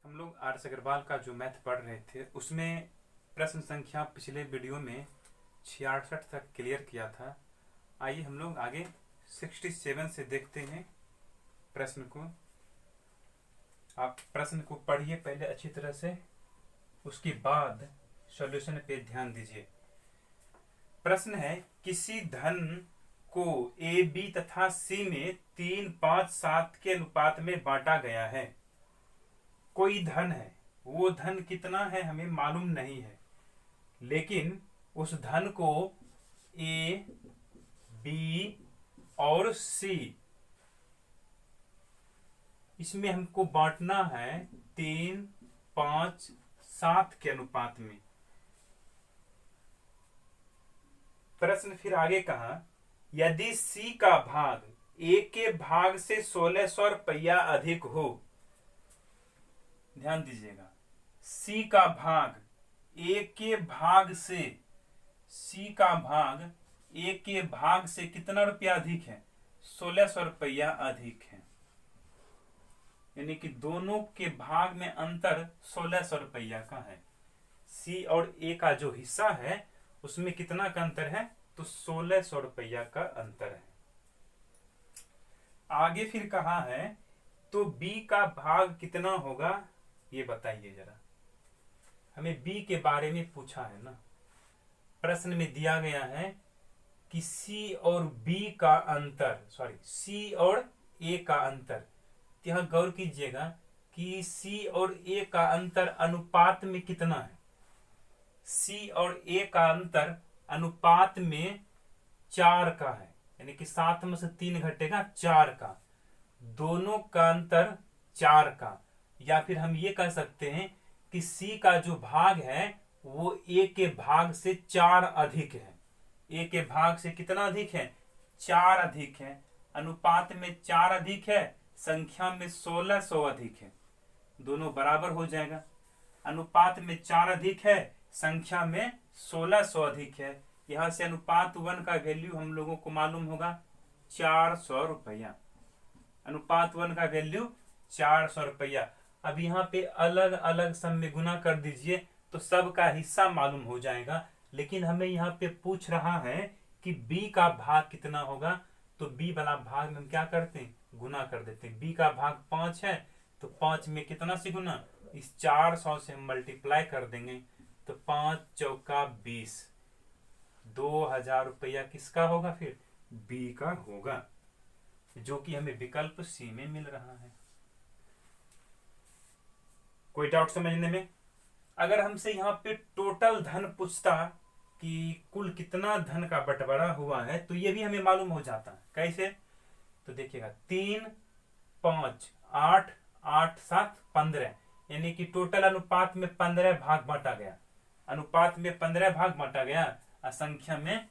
हम लोग आर.एस. अग्रवाल का जो मैथ पढ़ रहे थे उसमें प्रश्न संख्या पिछले वीडियो में 66 तक क्लियर किया था। आइए हम लोग आगे 67 से देखते हैं प्रश्न को। आप प्रश्न को पढ़िए पहले अच्छी तरह से, उसके बाद सॉल्यूशन पे ध्यान दीजिए। प्रश्न है, किसी धन को ए, बी तथा सी में 3, 5, 7 के अनुपात में बांटा गया है। कोई धन है, वो धन कितना है हमें मालूम नहीं है, लेकिन उस धन को ए, बी और सी इसमें हमको बांटना है 3, 5, 7 के अनुपात में। प्रश्न फिर आगे कहा, यदि सी का भाग ए के भाग से 1600 रुपया अधिक हो। ध्यान दीजिएगा, सी का भाग ए के भाग से, सी का भाग ए के भाग से कितना रुपया अधिक है? 1600 रुपया अधिक है। यानी कि दोनों के भाग में अंतर 1600 रुपया का है। सी और ए का जो हिस्सा है उसमें कितना का अंतर है? तो 1600 रुपया का अंतर है। आगे फिर कहा है, तो बी का भाग कितना होगा ये बताइए जरा। हमें बी के बारे में पूछा है ना। प्रश्न में दिया गया है कि सी और बी का अंतर, सी और ए का अंतर। यहां गौर कीजिएगा कि सी और ए का अंतर अनुपात में कितना है। सी और ए का अंतर अनुपात में 4 का है, यानी कि 7 में से 3 घटेगा 4 का। दोनों का अंतर 4 का, या फिर हम ये कह सकते हैं कि सी का जो भाग है वो ए के भाग से 4 अधिक है। ए के भाग से कितना अधिक है? 4 अधिक है। अनुपात में 4 अधिक है, संख्या में 1600 अधिक है। दोनों बराबर हो जाएगा। अनुपात में 4 अधिक है, संख्या में 1600 अधिक है। यहां से अनुपात 1 का वैल्यू हम लोगों को मालूम होगा 400 रुपया। अनुपात 1 का वैल्यू 400 रुपया। अब यहाँ पे अलग अलग सम में गुना कर दीजिए तो सब का हिस्सा मालूम हो जाएगा। लेकिन हमें यहाँ पे पूछ रहा है कि b का भाग कितना होगा, तो b वाला भाग में हम क्या करते हैं? गुना कर देते हैं। b का भाग 5 है तो 5 में कितना से गुना? इस 400 से हम मल्टीप्लाई कर देंगे तो 5 चौका 20। 2000 रुपया किसका होगा? फिर b का होगा, जो कि हमें विकल्प सी में मिल रहा है। कोई डाउट समझने में? अगर हमसे यहाँ पे टोटल धन पूछता कि कुल कितना धन का बंटवारा हुआ है तो ये भी हमें मालूम हो जाता है। कैसे? तो देखिएगा, 3, 5, 8, 8, 7, 15, यानी कि टोटल अनुपात में 15 भाग बांटा गया। अनुपात में 15 भाग बांटा गया और संख्या में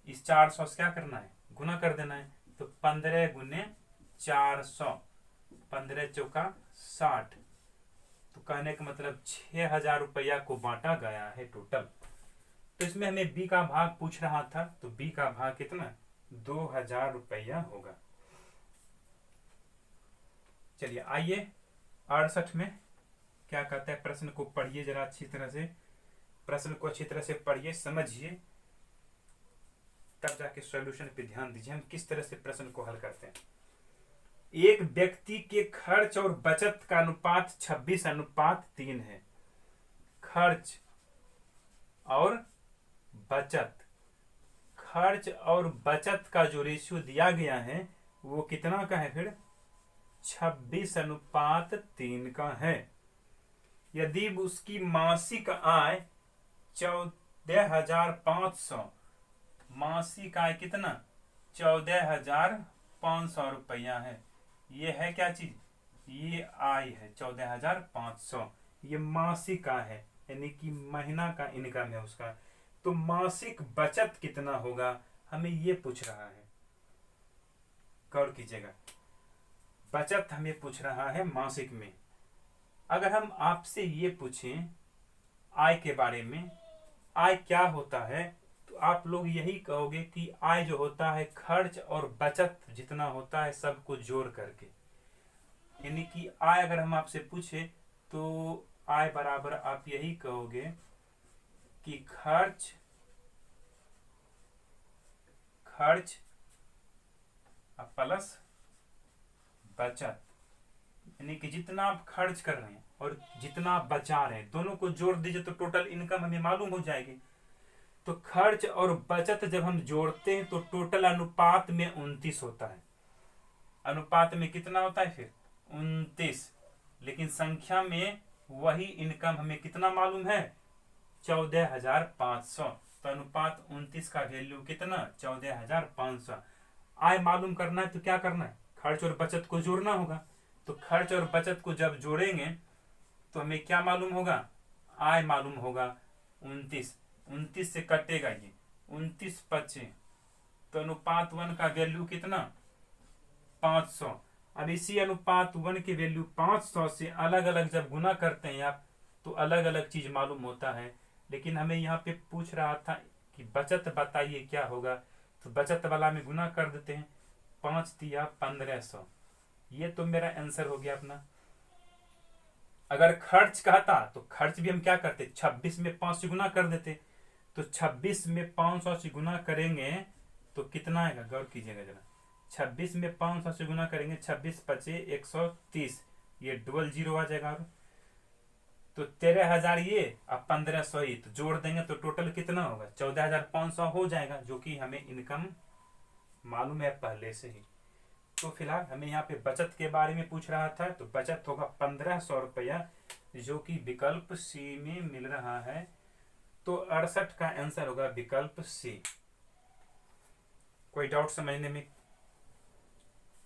इस 400 से क्या करना है? गुना कर देना है। तो 15 गुने 400, 15 चौका 60। तो कहने का मतलब 6000 रुपया को बांटा गया है टोटल। तो इसमें हमें बी का भाग पूछ रहा था, तो बी का भाग कितना? 2000 रुपया होगा। चलिए आइए 68 में क्या कहता है। प्रश्न को पढ़िए जरा अच्छी तरह से, प्रश्न को अच्छी तरह से पढ़िए, समझिए, तब जाके सॉल्यूशन पे ध्यान दीजिए हम किस तरह से प्रश्न को हल करते हैं। एक व्यक्ति के खर्च और बचत का अनुपात 26:3 है। खर्च और बचत, खर्च और बचत का जो रेशियो दिया गया है वो कितना का है? फिर 26:3 का है। यदि उसकी मासिक आय 14,500, मासिक आय कितना? 14,500 रुपया है। ये है क्या चीज? ये आय है 14,500। ये मासिक आय है, यानी कि महीना का इनकम है उसका। तो मासिक बचत कितना होगा हमें ये पूछ रहा है। गौर कीजिएगा, बचत हमें पूछ रहा है मासिक में। अगर हम आपसे ये पूछें आय के बारे में, आय क्या होता है, तो आप लोग यही कहोगे कि आय जो होता है खर्च और बचत जितना होता है सबको जोड़ करके। यानी कि आय अगर हम आपसे पूछे तो आय बराबर आप यही कहोगे कि खर्च प्लस बचत। यानी कि जितना आप खर्च कर रहे हैं और जितना आप बचा रहे हैं दोनों को जोड़ दीजिए तो टोटल इनकम हमें मालूम हो जाएगी। तो खर्च और बचत जब हम जोड़ते हैं तो टोटल अनुपात में 29 होता है। अनुपात में कितना होता है फिर 29। लेकिन संख्या में वही इनकम हमें कितना मालूम है 14,500। तो अनुपात 29 का वैल्यू कितना 14,500। आय मालूम करना है तो क्या करना है खर्च और बचत को जोड़ना होगा। तो खर्च और बचत को जब जोड़ेंगे तो हमें क्या मालूम होगा आय मालूम होगा 29 से कटेगा ये 29 बचे तो अनुपात 1 का वैल्यू कितना 500। अब इसी अनुपात 1 की वैल्यू 500 से अलग अलग जब गुना करते हैं आप तो अलग अलग चीज मालूम होता है। लेकिन हमें यहाँ पे पूछ रहा था कि बचत बताइए क्या होगा, तो बचत वाला में गुना कर देते हैं 5 दिया 1500। ये तो मेरा आंसर हो गया अपना। अगर खर्च कहता तो खर्च भी हम क्या करते 26 में 5 से गुना कर देते। तो 26 में 500 से गुना करेंगे तो कितना आएगा गौर कीजिएगा जरा। 26 में 500 से गुना करेंगे 26 पचे 130 ये डबल जीरो आ जाएगा। और तो 13,000 ये अब 1500 ही तो जोड़ देंगे तो टोटल कितना होगा 14,500 हो जाएगा जो कि हमें इनकम मालूम है पहले से ही। तो फिलहाल हमें यहाँ पे बचत के बारे में पूछ रहा था तो बचत होगा 1500 रुपया जो कि विकल्प सी में मिल रहा है। तो 68 का आंसर होगा विकल्प सी। कोई डाउट समझने में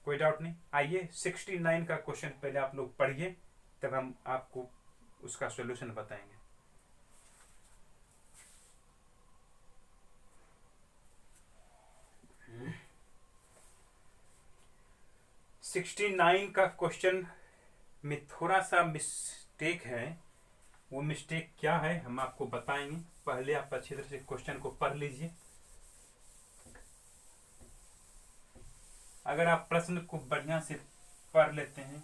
कोई डाउट नहीं। आइए 69 का क्वेश्चन पहले आप लोग पढ़िए तब हम आपको उसका सॉल्यूशन बताएंगे। सिक्सटी 69 का क्वेश्चन में थोड़ा सा मिस्टेक है। वो मिस्टेक क्या है हम आपको बताएंगे। पहले आप अच्छी तरह से क्वेश्चन को पढ़ लीजिए। अगर आप प्रश्न को बढ़िया से पढ़ लेते हैं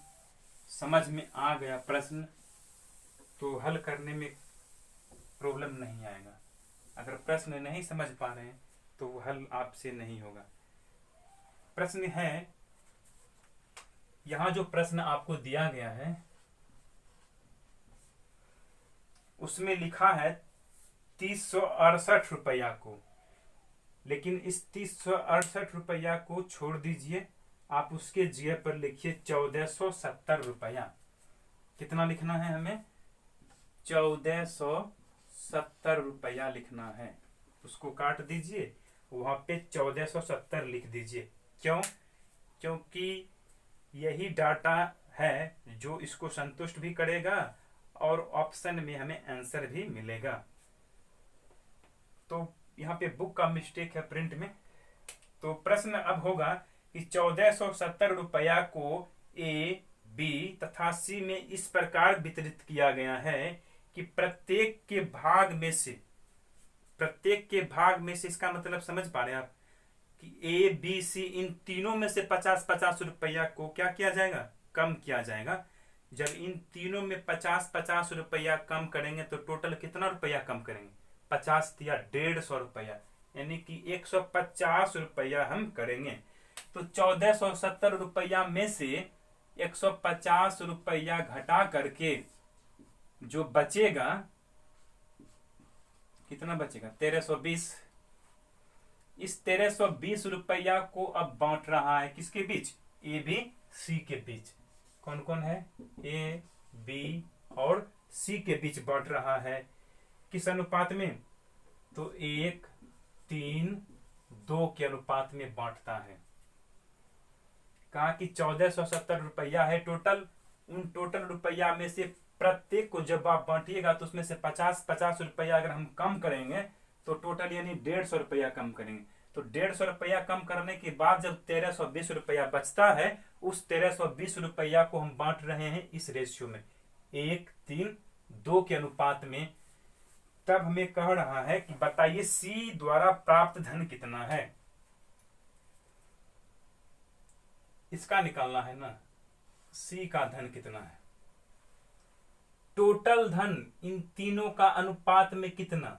समझ में आ गया प्रश्न तो हल करने में प्रॉब्लम नहीं आएगा। अगर प्रश्न नहीं समझ पा रहे हैं तो वो हल आपसे नहीं होगा। प्रश्न है यहां जो प्रश्न आपको दिया गया है उसमें लिखा है 3068 रुपया को, लेकिन इस 3068 रुपया को छोड़ दीजिए आप उसके जगह पर लिखिए 1470 रुपया। कितना लिखना है हमें 1470 रुपया लिखना है। उसको काट दीजिए वहां पे 1470 लिख दीजिए। क्यों? क्योंकि यही डाटा है जो इसको संतुष्ट भी करेगा और ऑप्शन में हमें आंसर भी मिलेगा। तो यहाँ पे बुक का मिस्टेक है प्रिंट में। तो प्रश्न अब होगा कि 1470 रुपया को ए बी तथा सी में इस प्रकार वितरित किया गया है कि प्रत्येक के भाग में से इसका मतलब समझ पा रहे हैं आप कि ए बी सी इन तीनों में से 50-50 रुपया को क्या किया जाएगा कम किया जाएगा। जब इन तीनों में 50-50 रुपया कम करेंगे तो टोटल कितना रुपया कम करेंगे 50 दिया 150 रुपया यानी कि 150 रुपया हम करेंगे। तो 1470 रुपया में से 150 रुपया घटा करके जो बचेगा कितना बचेगा 1320। इस 1320 रुपया को अब बांट रहा है किसके बीच ए बी सी के बीच। कौन कौन है ए बी और सी के बीच बांट रहा है। किस अनुपात में तो 1:3:2 के अनुपात में बांटता है। कहा कि 1470 रुपया है टोटल। उन टोटल रुपया में से प्रत्येक को जब आप बांटिएगा तो उसमें से 50-50 रुपया अगर हम कम करेंगे तो टोटल यानी 150 रुपया कम करेंगे। तो 150 रुपया कम करने के बाद जब 1320 रुपया बचता है उस 1320 रुपया को हम बांट रहे हैं इस रेशियो में 1:3:2 के अनुपात में। तब हमें कह रहा है कि बताइए सी द्वारा प्राप्त धन कितना है। इसका निकालना है ना। सी का धन कितना है। टोटल धन इन तीनों का अनुपात में कितना,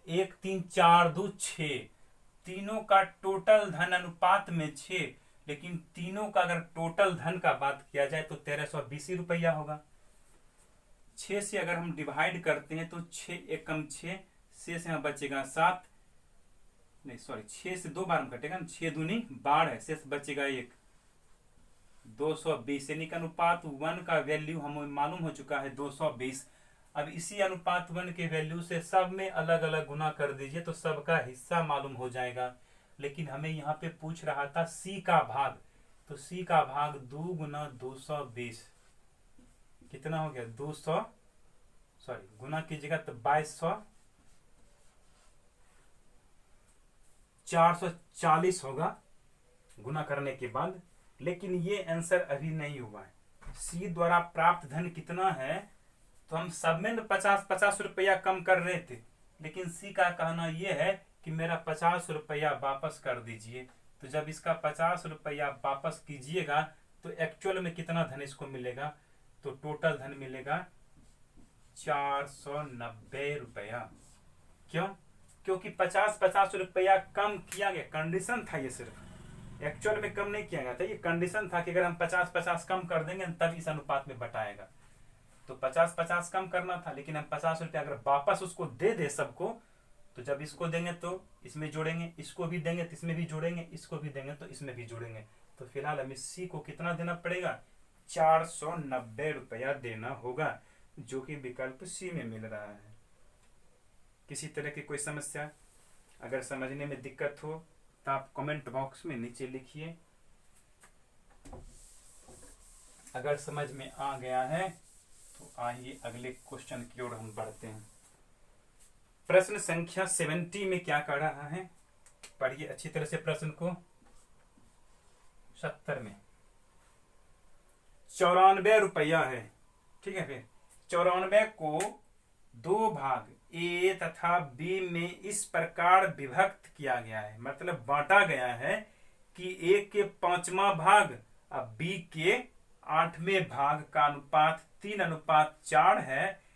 1 3 4 2 6, तीनों का टोटल धन अनुपात में 6, लेकिन तीनों का अगर टोटल धन का बात किया जाए तो 1320 रुपया होगा। 6 से अगर हम डिवाइड करते हैं तो 6 एकम 6, से यहाँ बचेगा 7, नहीं सॉरी 6 से 2 बार में कटेगा, 6 दूनी 12 शेष बचेगा 1, 220 यानी का अनुपात 1 का वैल्यू हमें मालूम हो चुका है 220। अब इसी अनुपात 1 के वैल्यू से सब में अलग अलग गुना कर दीजिए तो सबका हिस्सा मालूम हो जाएगा। लेकिन हमें यहाँ पे पूछ रहा था सी का भाग, तो सी का भाग 2 गुना 220 कितना हो गया 200, सॉरी गुना कीजिएगा तो 2200, 440 होगा गुना करने के बाद। लेकिन ये आंसर अभी नहीं हुआ है। सी द्वारा प्राप्त धन कितना है, तो हम सब में 50-50 रुपया कम कर रहे थे, लेकिन सी का कहना यह है कि मेरा 50 रुपया वापस कर दीजिए। तो जब इसका 50 रुपया वापस कीजिएगा तो एक्चुअल में कितना धन इसको मिलेगा, तो टोटल धन मिलेगा 490 रुपया। क्यों? क्योंकि 50-50 रुपया कम किया गया, कंडीशन था ये, सिर्फ एक्चुअल में कम नहीं किया गया था, ये कंडीशन था कि अगर हम 50-50 कम कर देंगे तब इस अनुपात में बटाएगा। तो 50-50 कम करना था, लेकिन हम 50 रुपया अगर वापस उसको दे दे सबको, तो जब इसको देंगे तो इसमें जोड़ेंगे, इसको भी देंगे तो इसमें भी जोड़ेंगे, इसको भी देंगे तो इसमें भी जोड़ेंगे। तो फिलहाल हमें सी को कितना देना पड़ेगा, 490 रुपया देना होगा, जो कि विकल्प सी में मिल रहा है। किसी तरह की कोई समस्या, अगर समझने में दिक्कत हो तो आप कमेंट बॉक्स में नीचे लिखिए। अगर समझ में आ गया है तो आइए अगले क्वेश्चन की ओर हम बढ़ते हैं। प्रश्न संख्या 70 में क्या कर रहा है, पढ़िए अच्छी तरह से प्रश्न को। 70 में 94 रुपया है, ठीक है। फिर 94 को 2 भाग ए तथा बी में इस प्रकार विभक्त किया गया है, मतलब बांटा गया है कि ए के 5वां भाग अब बी के 8वें भाग का अनुपात 3:4 है।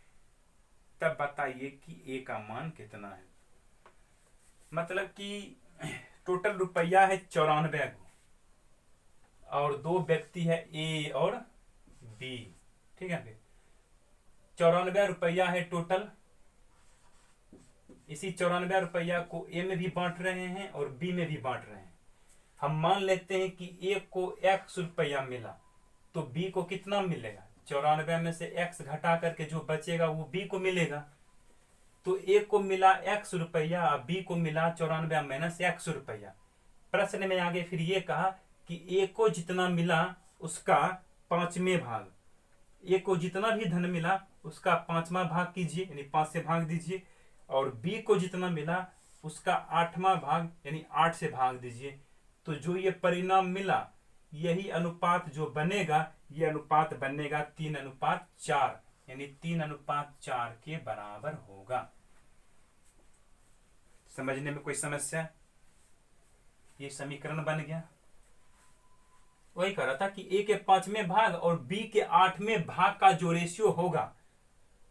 तब बताइए कि ए का मान कितना है। मतलब कि टोटल रुपया है 94 को और 2 व्यक्ति है ए और बी, ठीक है। फिर 94 रुपया है टोटल, इसी 94 रुपया को ए में भी बांट रहे हैं और बी में भी बांट रहे हैं। हम मान लेते हैं कि ए को x रुपया मिला, तो बी को कितना मिलेगा, 94 में से x घटा करके जो बचेगा वो बी को मिलेगा। तो ए को मिला x रुपया, बी को मिला 94 माइनस x रुपया। प्रश्न में आगे फिर ये कहा कि ए को जितना मिला उसका 5वें भाग, ए को जितना भी धन मिला उसका 5वां भाग कीजिए, यानी 5 से भाग दीजिए, और बी को जितना मिला उसका 8वां भाग यानी 8 से भाग दीजिए। तो जो ये परिणाम मिला, यही अनुपात जो बनेगा, ये अनुपात बनेगा 3:4, यानी 3:4 के बराबर होगा। समझने में कोई समस्या? ये समीकरण बन गया। वही कह रहा था कि ए के 5वें भाग और बी के 8वें भाग का जो रेशियो होगा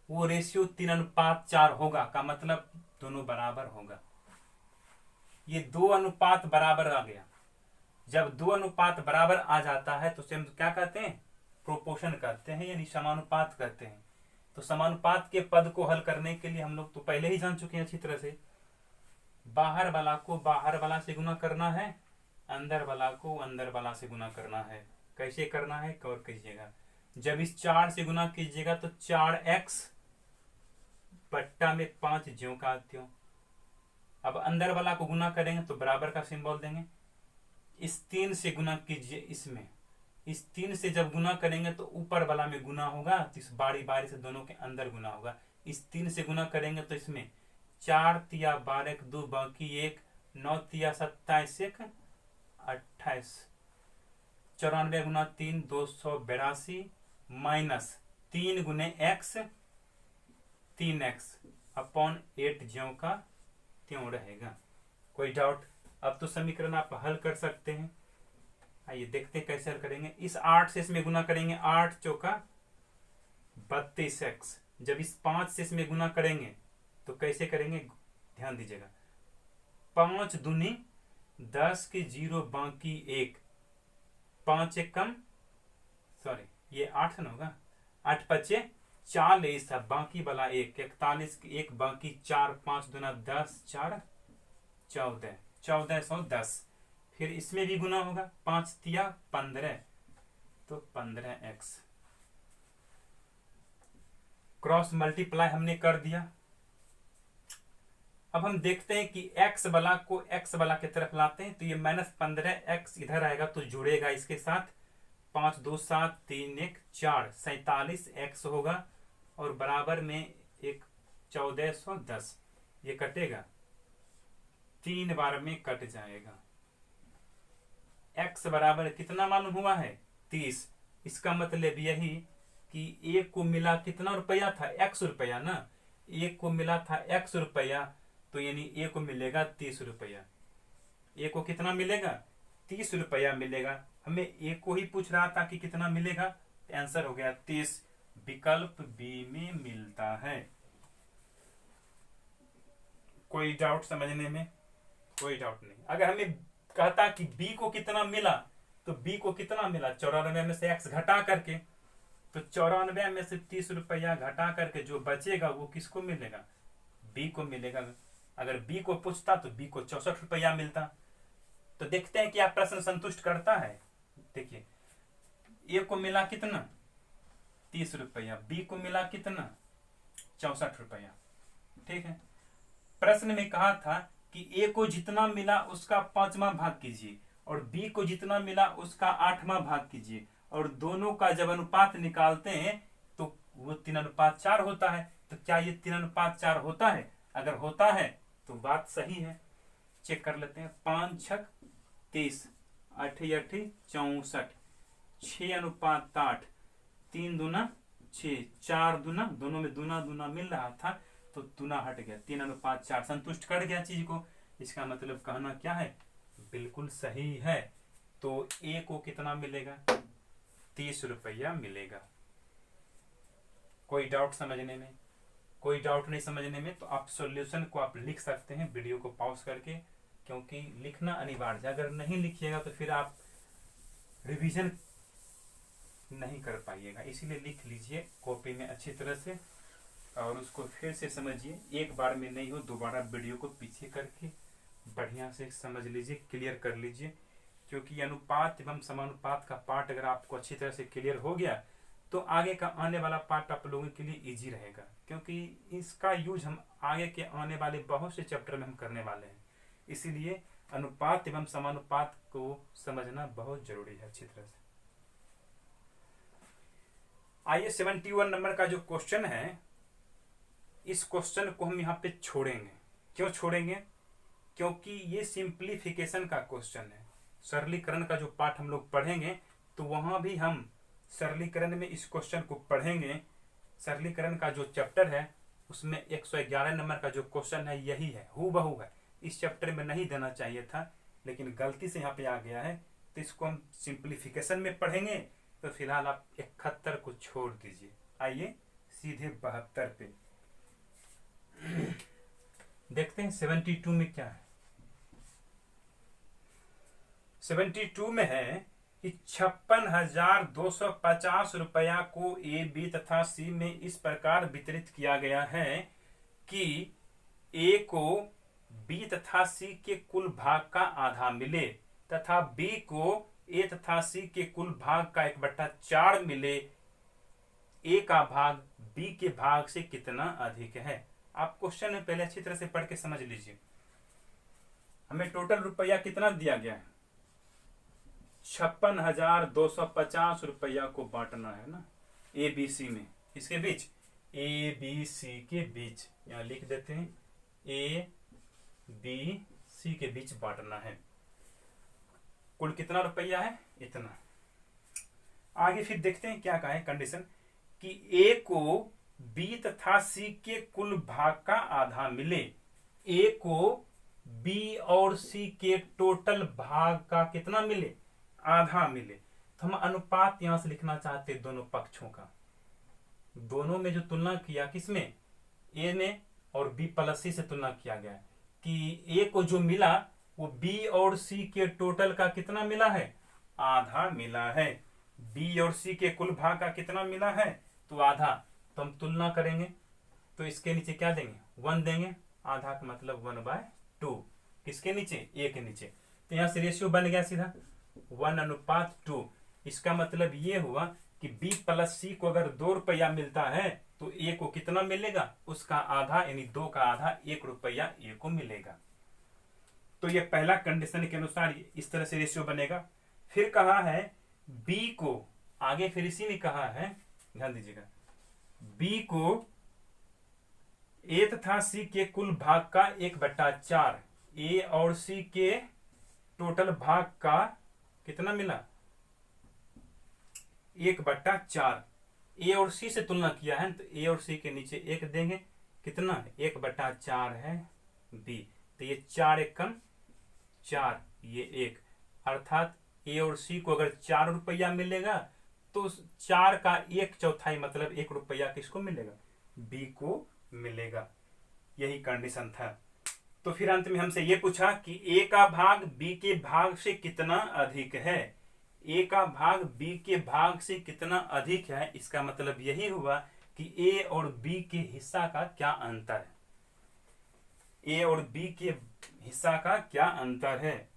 वो रेशियो 3:4 होगा, का मतलब दोनों बराबर होगा। ये 2 अनुपात बराबर आ गया। जब 2 अनुपात बराबर आ जाता है तो उसे हम क्या कहते हैं, प्रोपोर्शन कहते हैं, यानी समानुपात कहते हैं। तो समानुपात के पद को हल करने के लिए हम लोग तो पहले ही जान चुके हैं अच्छी तरह से, बाहर वाला को बाहर वाला से गुना करना है, अंदर वाला को अंदर वाला से गुना करना है। कैसे करना है गौर कीजिएगा। जब इस 4 से गुना कीजिएगा तो 4x बट्टा में 5 ज्यों का त्यों। अब अंदर वाला को गुना करेंगे तो बराबर का सिंबल देंगे। इस 3 से गुना कीजिए, इसमें इस 3 से जब गुना करेंगे तो ऊपर वाला में गुना होगा, तो इस बारी बारी से दोनों के अंदर गुना होगा। इस 3 से गुना करेंगे तो इसमें 4 तिया 12 2 बाकी 1, 9 तिया 27 1 28, 94 गुना 3 282 माइनस 3 गुने x 3x अपॉन 8 ज्यों का त्यों रहेगा। कोई डाउट? अब तो समीकरण आप हल कर सकते हैं। आइए देखते हैं कैसे हल करेंगे। इस 8 से इसमें गुना करेंगे, 8 चौका 32x। जब इस 5 से इसमें गुना करेंगे तो कैसे करेंगे, ध्यान दीजिएगा। 5 दूनी 10 के 0 बाकी 1, 5 एक कम, सॉरी ये 8 ना होगा, 8 पचे 40 है, बाकी वाला 1, 41 के 1 बाकी 4, 5 दूना 10, 4 14, 1410। फिर इसमें भी गुना होगा, 5 तिया 15, तो 15x। क्रॉस मल्टीप्लाई हमने कर दिया। अब हम देखते हैं कि x वाला को x वाला की तरफ लाते हैं, तो ये -15x इधर आएगा तो जुड़ेगा इसके साथ, 5 2 7 3 1 4, 47x होगा, और बराबर में एक 1410, ये कटेगा 3 बार में कट जाएगा। x बराबर कितना मालूम हुआ है, 30। इसका मतलब यही कि एक को मिला कितना रुपया था, x रुपया ना, एक को मिला था x रुपया, तो यानी ए को मिलेगा 30 रुपया। ए को कितना मिलेगा, 30 रुपया मिलेगा। हमें ए को ही पूछ रहा था कि कितना मिलेगा, तो आंसर हो गया 30, विकल्प बी में मिलता है। कोई डाउट समझने में, कोई डाउट नहीं। अगर हमें कहता कि बी को कितना मिला, तो बी को कितना मिला, 94 में से x घटा करके, तो 94 में से 30 रुपया घटा करके जो बचेगा वो किसको मिलेगा, बी को मिलेगा। अगर बी को पूछता तो बी को 64 रुपया मिलता। तो देखते हैं कि आप प्रश्न संतुष्ट करता है। देखिए ए को मिला कितना, 30 रुपया, बी को मिला कितना, 64 रुपया। ठीक है, प्रश्न में कहा था कि ए को जितना मिला उसका 5वां भाग कीजिए और बी को जितना मिला उसका 8वां भाग कीजिए, और दोनों का जब अनुपात निकालते हैं तो वो 3:4 होता है। तो क्या ये 3:4 होता है? अगर होता है तो बात सही है। चेक कर लेते हैं। 5 6 30, 8 8 64, 6:8, 3 दूना 6, 4 दूना, दोनों में दूना दूना मिल रहा था तो दूना हट गया, 3:4 संतुष्ट कर गया चीज को। इसका मतलब कहना क्या है, बिल्कुल सही है। तो ए को कितना मिलेगा, 30 रुपया मिलेगा। कोई डाउट समझने में, कोई डाउट नहीं समझने में, तो आप सॉल्यूशन को आप लिख सकते हैं वीडियो को पॉज करके, क्योंकि लिखना अनिवार्य है। अगर नहीं लिखिएगा तो फिर आप रिवीजन नहीं कर पाइएगा। इसीलिए लिख लीजिए कॉपी में अच्छी तरह से और उसको फिर से समझिए। एक बार में नहीं हो, दोबारा वीडियो को पीछे करके बढ़िया से समझ लीजिए, क्लियर कर लीजिए। क्योंकि अनुपात एवं समानुपात का पार्ट अगर आपको अच्छी तरह से क्लियर हो गया तो आगे का आने वाला पार्ट आप लोगों के लिए इजी रहेगा, क्योंकि इसका यूज हम आगे के आने वाले बहुत से चैप्टर में हम करने वाले हैं। इसीलिए अनुपात एवं समानुपात को समझना बहुत जरूरी है अच्छी तरह से। आइए 71 नंबर का जो क्वेश्चन है, इस क्वेश्चन को हम यहाँ पे छोड़ेंगे। क्यों छोड़ेंगे? क्योंकि ये सिंप्लीफिकेशन का क्वेश्चन है। सरलीकरण का जो पार्ट हम लोग पढ़ेंगे तो वहां भी हम सरलीकरण में इस क्वेश्चन को पढ़ेंगे। सरलीकरण का जो चैप्टर है उसमें 111 नंबर का जो क्वेश्चन है यही है, हूबहू है। इस चैप्टर में नहीं देना चाहिए था, लेकिन गलती से यहाँ पे आ गया है, तो इसको हम सिंप्लीफिकेशन में पढ़ेंगे। तो फिलहाल आप 71 को छोड़ दीजिए। आइए सीधे 72 पे देखते हैं 72 में क्या है। 72 में है कि 56,250 रुपया को ए, बी तथा सी में इस प्रकार वितरित किया गया है कि ए को बी तथा सी के कुल भाग का आधा मिले तथा बी को ए तथा सी के कुल भाग का 1/4 मिले। ए का भाग बी के भाग से कितना अधिक है? आप क्वेश्चन में पहले अच्छी तरह से पढ़ के समझ लीजिए। हमें टोटल रुपया कितना दिया गया है, 56,250 रुपया को बांटना है ना ए बी सी में, इसके बीच, ए बी सी के बीच, यहां लिख देते हैं ए बी सी के बीच बांटना है। कुल कितना रुपया है, इतना। आगे फिर देखते हैं क्या कहा है कंडीशन, कि ए को बी तथा सी के कुल भाग का आधा मिले। ए को बी और सी के टोटल भाग का कितना मिले, आधा मिले, तो हम अनुपात यहां से लिखना चाहते हैं दोनों पक्षों का। दोनों में जो तुलना किया, किसमें, ए में, और बी प्लस सी से तुलना किया गया कि ए को जो मिला वो बी और सी के टोटल का कितना मिला है, आधा मिला है। बी और सी के कुल भाग का कितना मिला है, तो आधा। तो हम तुलना करेंगे तो इसके नीचे क्या देंगे, 1 देंगे। आधा का मतलब 1/2, किसके नीचे, ए के नीचे। तो यहां से रेशियो बन गया सीधा 1:2। इसका मतलब ये हुआ कि बी प्लस सी को अगर 2 रुपया मिलता है तो ए को कितना मिलेगा, उसका आधा, यानी 2 का आधा, 1 रुपया ए को मिलेगा। तो ये पहला कंडीशन के अनुसार इस तरह से रेशियो बनेगा। फिर कहा है बी को, आगे फिर इसी में कहा है, ध्यान दीजिएगा, बी को ए तथा सी के कुल भाग का 1/4, ए और सी के टोटल भाग का कितना मिला, 1/4। ए और सी से तुलना किया है तो ए और सी के नीचे 1 देंगे, कितना, 1/4 है बी। तो ये 4 एकम 4, ये 1, अर्थात ए और सी को अगर 4 रुपया मिलेगा तो 4 का 1/4 मतलब 1 रुपया किसको मिलेगा, बी को मिलेगा। यही कंडीशन था। तो फिर अंत में हमसे यह पूछा कि ए का भाग बी के भाग से कितना अधिक है। ए का भाग बी के भाग से कितना अधिक है, इसका मतलब यही हुआ कि ए और बी के हिस्सा का क्या अंतर है, ए और बी के हिस्सा का क्या अंतर है।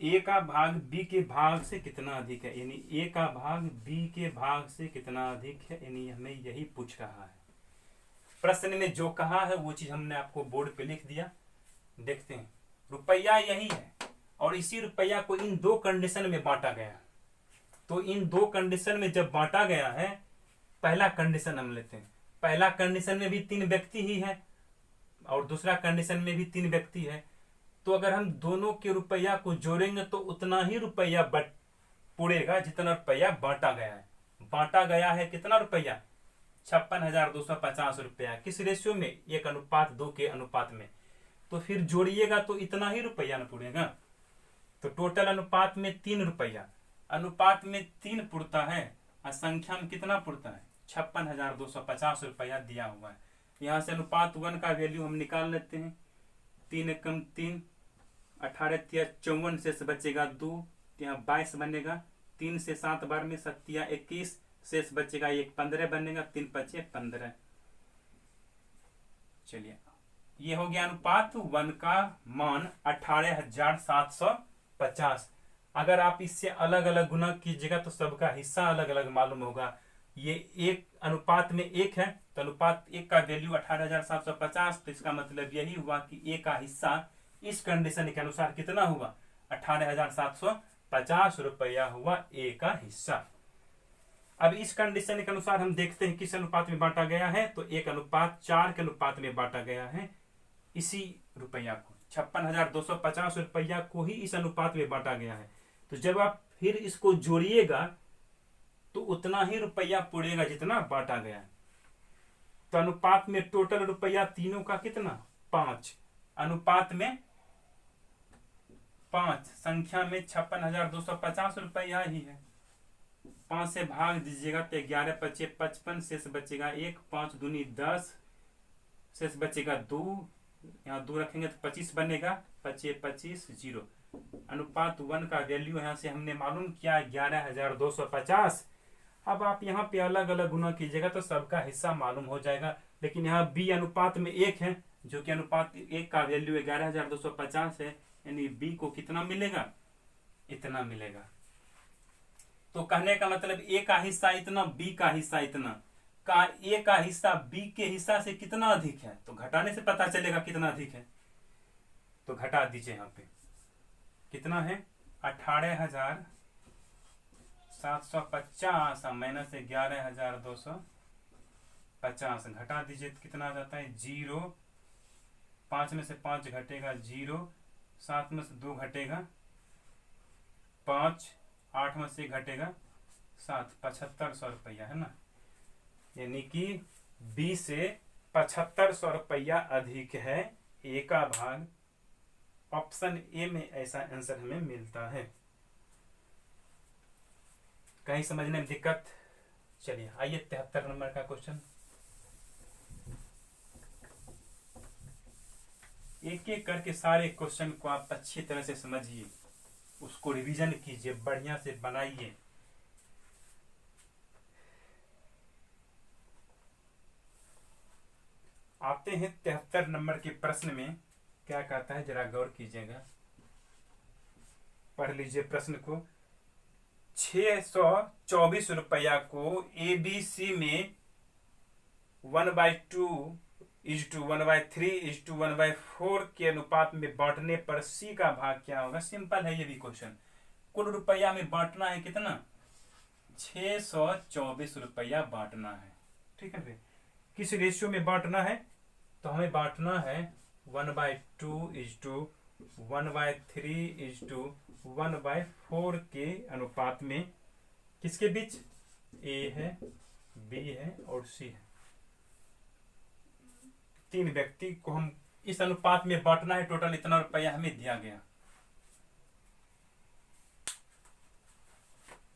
ए का भाग बी के भाग से कितना अधिक है, यानी ए का भाग बी के भाग से कितना अधिक है, यानी हमें यही पूछ रहा है। प्रश्न में जो कहा है वो चीज हमने आपको बोर्ड पे लिख दिया। देखते हैं, रुपया यही है और इसी रुपया को इन 2 कंडीशन में बांटा गया। तो इन 2 कंडीशन में जब बांटा गया है, पहला कंडीशन हम लेते हैं। पहला कंडीशन में भी 3 व्यक्ति ही है और दूसरा कंडीशन में भी 3 व्यक्ति है। तो अगर हम दोनों के रुपया को जोड़ेंगे तो उतना ही रुपया पुड़ेगा जितना रुपया बांटा गया है। बांटा गया है कितना रुपया, 56,250 रुपया। किस रेशियो में, 1:2 के अनुपात में। तो फिर जोड़िएगा तो इतना ही रुपया न पुड़ेगा। तो टोटल अनुपात में 3 रुपया, अनुपात में 3 पुड़ता है और संख्या में कितना पुड़ता है, 56,250 रुपया दिया हुआ है। यहां से अनुपात 1 का वैल्यू हम निकाल लेते हैं। 3 एकम 3, 18 तिया 54 शेष बचेगा 2, यहाँ 22 बनेगा। 3 से 7 बार में 7 तिया 21 शेष बचेगा 1, 15 बनेगा। 3 5 15। चलिए, ये हो गया अनुपात 1 का मान 18,750। अगर आप इससे अलग अलग गुना कीजिएगा तो सबका हिस्सा अलग अलग मालूम होगा। ये 1 अनुपात में 1 है तो अनुपात 1 का वैल्यू 18,750। तो इसका मतलब यही हुआ कि ए का हिस्सा इस कंडीशन के अनुसार कितना हुआ, 18,750 रुपया हुआ ए का हिस्सा। अब इस कंडीशन के अनुसार हम देखते हैं किस अनुपात में बांटा गया है। तो 1:4 के अनुपात में बांटा गया है। इसी रुपया को, 56,250 रुपया को ही इस अनुपात में बांटा गया है। तो जब आप फिर इसको जोड़िएगा तो उतना ही रुपया पुड़ेगा जितना बांटा गया है। तो अनुपात में टोटल रुपया तीनों का कितना, 5। अनुपात में 5, संख्या में 56,250 रुपया ही है। 5 से भाग दीजिएगा तो 11 5 55 शेष बचेगा 1, 5 दूनी 10 शेष बचेगा 2, यहाँ 2 रखेंगे तो 25 बनेगा। 5 25 0। अनुपात 1 का वैल्यू यहाँ से हमने मालूम किया 11,250। अब आप यहाँ पे अलग अलग गुना कीजिएगा तो सबका हिस्सा मालूम हो जाएगा। लेकिन यहाँ बी अनुपात में 1 है, जो कि अनुपात 1 का वैल्यू 11,250 है, यानी बी को कितना मिलेगा, इतना मिलेगा। तो कहने का मतलब ए का हिस्सा इतना, बी का हिस्सा इतना। का ए का हिस्सा बी के हिस्सा से कितना अधिक है, तो घटाने से पता चलेगा कितना अधिक है। तो घटा दीजिए, यहाँ पे कितना है, 18,750 माइनस 11,250 घटा दीजिए तो कितना आ जाता है, 0। 5 में से 5 घटेगा 0, 7 में से 2 घटेगा 5, 8 में से घटेगा 7, 7500 रुपया है ना। यानी कि बी से 7500 रुपया अधिक है ए का भाग। ऑप्शन ए में ऐसा आंसर हमें मिलता है। कहीं समझने में दिक्कत? चलिए आइए 73 नंबर का क्वेश्चन। एक एक करके सारे क्वेश्चन को आप अच्छी तरह से समझिए, उसको रिवीजन कीजिए, बढ़िया से बनाइए। आते हैं 73 नंबर के प्रश्न में, क्या कहता है जरा गौर कीजिएगा, पढ़ लीजिए प्रश्न को। 624 रुपया को ABC में 1/2:1/3:1/4 के अनुपात में बांटने पर C का भाग क्या होगा? सिंपल है ये भी क्वेश्चन। कुल रुपया में बांटना है कितना? 624 रुपया बांटना है। ठीक है फिर किस रेशियो में बांटना है? तो हमें बांटना है 1/2:1/3:1/4 के अनुपात में। किसके बीच? A है, B है और C है। 3 व्यक्ति को हम इस अनुपात में बांटना है। टोटल इतना रुपया हमें दिया गया।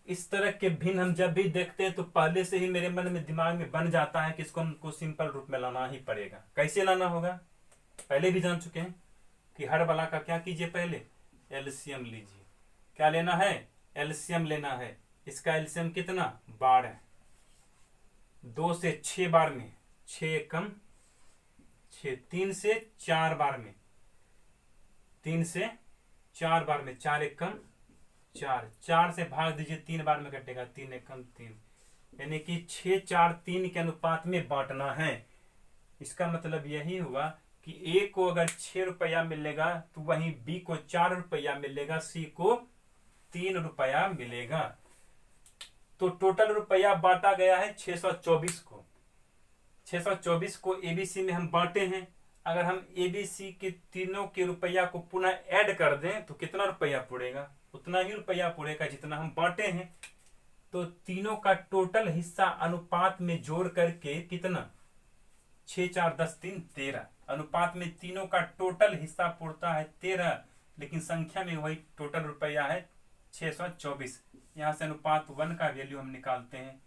इस तरह के भिन्न हम जब भी देखते हैं तो पहले से ही मेरे मन में दिमाग में बन जाता है कि इसको हमको सिंपल रूप में लाना ही पड़ेगा। कैसे लाना होगा पहले भी जान चुके हैं कि हर वाला का क्या कीजिए, पहले एलसीएम लीजिए। क्या लेना है? एलसीएम लेना है। इसका एलसीएम कितना? 12। 2 से 6 बार में 6 एकम 6, 3 से 4 बार में 3 से 4 बार में 4 एकम 4, 4 से भाग दीजिए 3 बार में कटेगा 3 एकम 3, यानी कि 6 4 3 के अनुपात में बांटना है। इसका मतलब यही हुआ कि A को अगर 6 रुपया मिलेगा तो वहीं B को 4 रुपया मिलेगा, C को 3 रुपया मिलेगा। तो टोटल रुपया बांटा गया है 624 को। 624 को ABC में हम बांटे हैं। अगर हम ABC के तीनों के रुपया को पुनः ऐड कर दें तो कितना रुपया पड़ेगा? उतना ही रुपया पड़ेगा जितना हम बांटे हैं। तो तीनों का टोटल हिस्सा अनुपात में जोड़ करके कितना? 6 4 10 3 13। अनुपात में तीनों का टोटल हिस्सा पड़ता है 13, लेकिन संख्या में वही टोटल रुपया है 624। यहां से अनुपात 1 का वैल्यू हम निकालते हैं।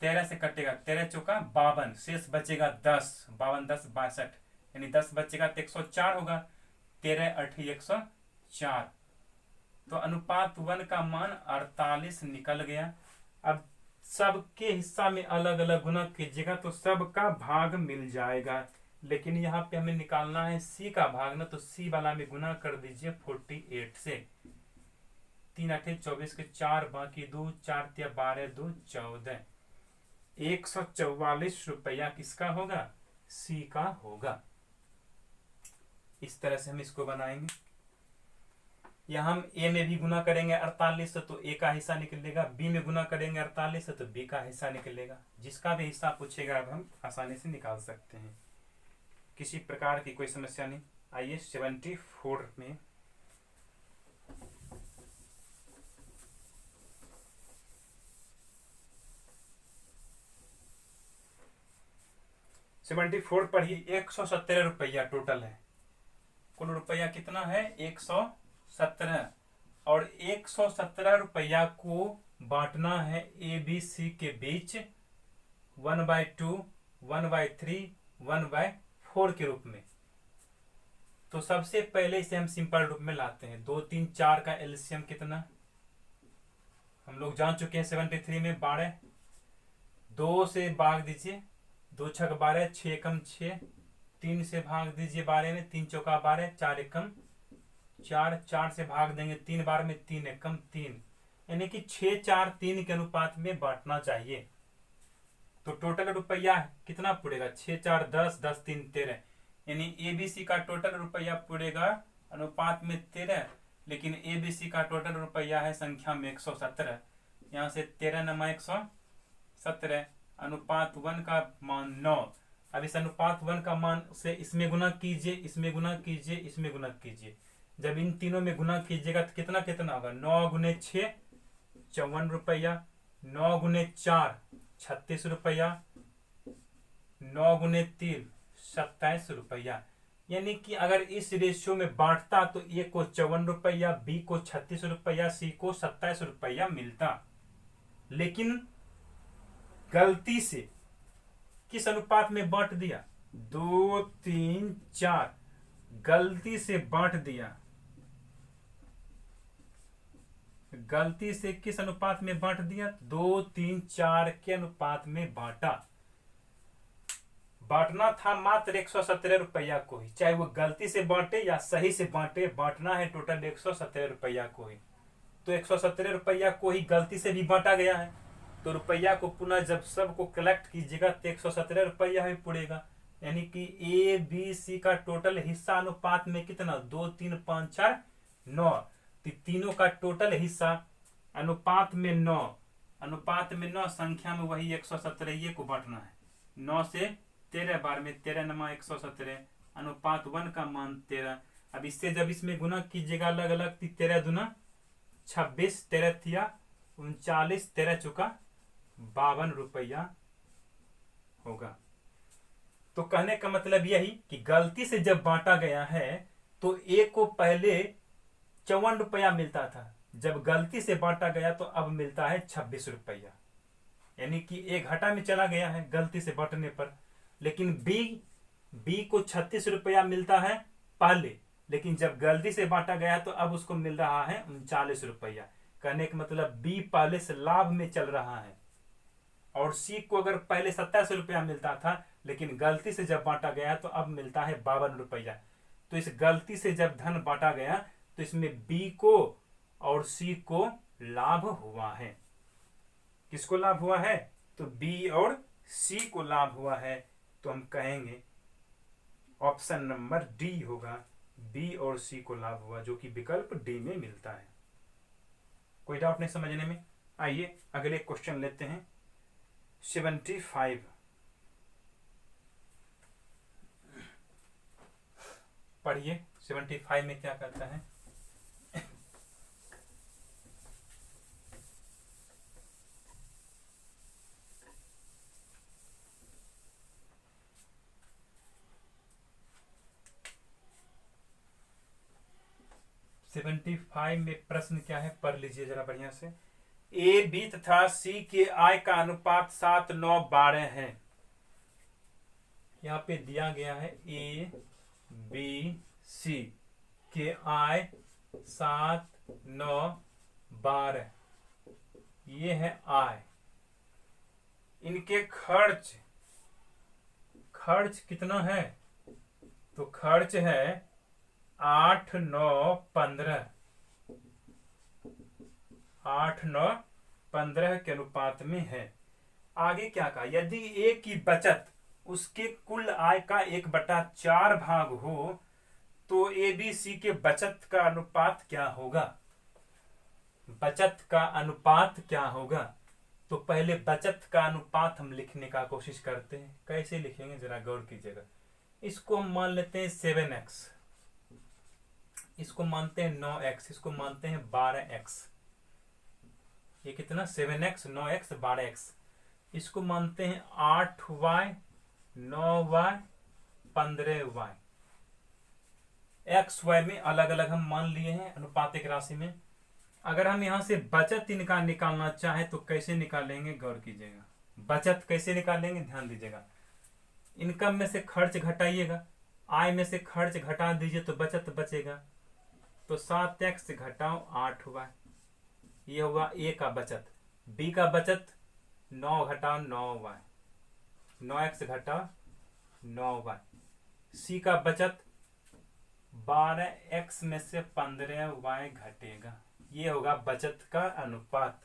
13 से कटेगा 13 चौका 52, शेष बचेगा 10। 52 10 62, यानी 10 बचेगा तो 104 होगा। 13 8 104। तो अनुपात 1 का मान 48 निकल गया। अब सबके हिस्सा में अलग अलग गुना कीजिएगा तो सबका भाग मिल जाएगा, लेकिन यहाँ पे हमें निकालना है C का भाग ना, तो C वाला में गुना कर दीजिए 48 से। 3 8 24 के 4 बाकी 2 4 12 2 14। 144 रुपया किसका होगा? C का होगा। इस तरह से हम इसको बनाएंगे। यहाँ हम A में भी गुना करेंगे 48 से तो A का हिस्सा निकलेगा, B में गुना करेंगे 48 से तो B का हिस्सा निकलेगा। जिसका भी हिस्सा पूछेगा अब हम आसानी से निकाल सकते हैं, किसी प्रकार की कोई समस्या नहीं। आइए 74 में पर ही 117 रुपया टोटल है। कुल रुपया कितना है? 117। और 117 रुपया को बांटना है ABC के बीच 1/2 1/3 1/4 के रूप में। तो सबसे पहले इसे हम सिंपल रूप में लाते हैं। 2 3 4 का एलसीएम कितना हम लोग जान चुके हैं 73 में 12। 2 से भाग दीजिए, 2 6 12, 6 एकम 6, 3 से भाग दीजिए 12 में, 3 चौका 12, 4 एकम 4, 4 से भाग देंगे 3 बार में, 3 एकम 3, यानी कि 6 4 3 के अनुपात में बांटना चाहिए। तो टोटल रुपया कितना पड़ेगा? 6 4 10 10 3 13, यानी ABC का टोटल रुपया पड़ेगा अनुपात में 13, लेकिन ABC का टोटल रुपया है संख्या में 117। यहाँ से 13 नमा 117, अनुपात 1 का मान 9। अब इस अनुपात 1 का मान से इसमें गुना कीजिए, इसमें गुना कीजिए, इसमें गुना कीजिए। जब इन तीनों में गुना कीजिएगा तो कितना कितना होगा? 9 गुने 6 54 रुपया, 9 गुने 4 36 रुपया, 9 गुने 3 27 रुपया। यानी कि अगर इस रेशियो में बांटता तो A को 54 रुपया, B को 36 रुपया, C को 27 रुपया मिलता। लेकिन गलती से किस अनुपात में बांट दिया, 2 3 4, गलती से बांट दिया, गलती से किस अनुपात में बांट दिया, 2 3 4 के अनुपात में बांटा। बांटना था मात्र 117 रुपया को ही, चाहे वो गलती से बांटे या सही से बांटे, बांटना है टोटल 117 रुपया को ही। तो 117 रुपया को ही गलती से भी बांटा गया है, तो रुपया को पुनः जब सबको कलेक्ट कीजिएगा तो 117 रुपया ही पड़ेगा। यानी कि ए बी सी का टोटल हिस्सा अनुपात में कितना, 2 3 5 4 9, तो तीनों का टोटल हिस्सा अनुपात में 9, अनुपात में 9, संख्या में वही 117 ये को बांटना है। 9 से 13 बार में 13 नमा 117, अनुपात 1 का मान 13। अब इससे जब इसमें गुना कीजिएगा अलग अलग, 13 दूना 26, 13 थिया 39, 13 चुका 52 रुपया होगा। तो कहने का मतलब यही कि गलती से जब बांटा गया है तो ए को पहले 54 रुपया मिलता था, जब गलती से बांटा गया तो अब मिलता है 26 रुपया, यानी कि ए घाटा में चला गया है गलती से बांटने पर। लेकिन बी को 36 रुपया मिलता है पहले, लेकिन जब गलती से बांटा गया तो अब उसको मिल रहा है 39 रुपया। कहने का मतलब बी पहले से लाभ में चल रहा है। और सी को अगर पहले 27 रुपया मिलता था, लेकिन गलती से जब बांटा गया तो अब मिलता है 52 रुपया। तो इस गलती से जब धन बांटा गया तो इसमें बी को और सी को लाभ हुआ है। किसको लाभ हुआ है, तो बी और सी को लाभ हुआ है। तो हम कहेंगे ऑप्शन नंबर डी होगा, बी और सी को लाभ हुआ, जो कि विकल्प डी में मिलता है। कोई डाउट नहीं समझने में? आइए अगले क्वेश्चन लेते हैं। 75 पढ़िए, 75 में क्या करता है। सेवेंटी फाइव में प्रश्न क्या है, पढ़ लीजिए जरा बढ़िया से। ए बी तथा सी के आय का अनुपात 7 9 12 है। यहाँ पे दिया गया है ए बी सी के आय 7 9 12, ये है आय। इनके खर्च कितना है, तो खर्च है 8 9 15, 8 9 15 के अनुपात में है। आगे क्या कहा, यदि ए की बचत उसके कुल आय का 1/4 भाग हो तो ए बी सी के बचत का अनुपात क्या होगा। बचत का अनुपात क्या होगा, तो पहले बचत का अनुपात हम लिखने का कोशिश करते हैं। कैसे लिखेंगे जरा गौर कीजिएगा। इसको हम मान लेते हैं 7x, इसको मानते हैं 9x, इसको मानते हैं 12x। ये कितना 7x 9x 12x। इसको मानते हैं 8y 9y 15y। X Y में अलग अलग हम मान लिए हैं अनुपातिक राशि में। अगर हम यहां से बचत इनका निकालना चाहें तो कैसे निकालेंगे, गौर कीजिएगा। बचत कैसे निकालेंगे, ध्यान दीजिएगा। इनकम में से खर्च घटाइएगा, आय में से खर्च घटा दीजिए तो बचत बचेगा। तो 7x घटाओ 8y, ये हुआ ए का बचत। बी का बचत 9 घटाओ 9y, 9x घटाओ 9y। सी का बचत 12x में से 15y घटेगा, ये होगा बचत का अनुपात।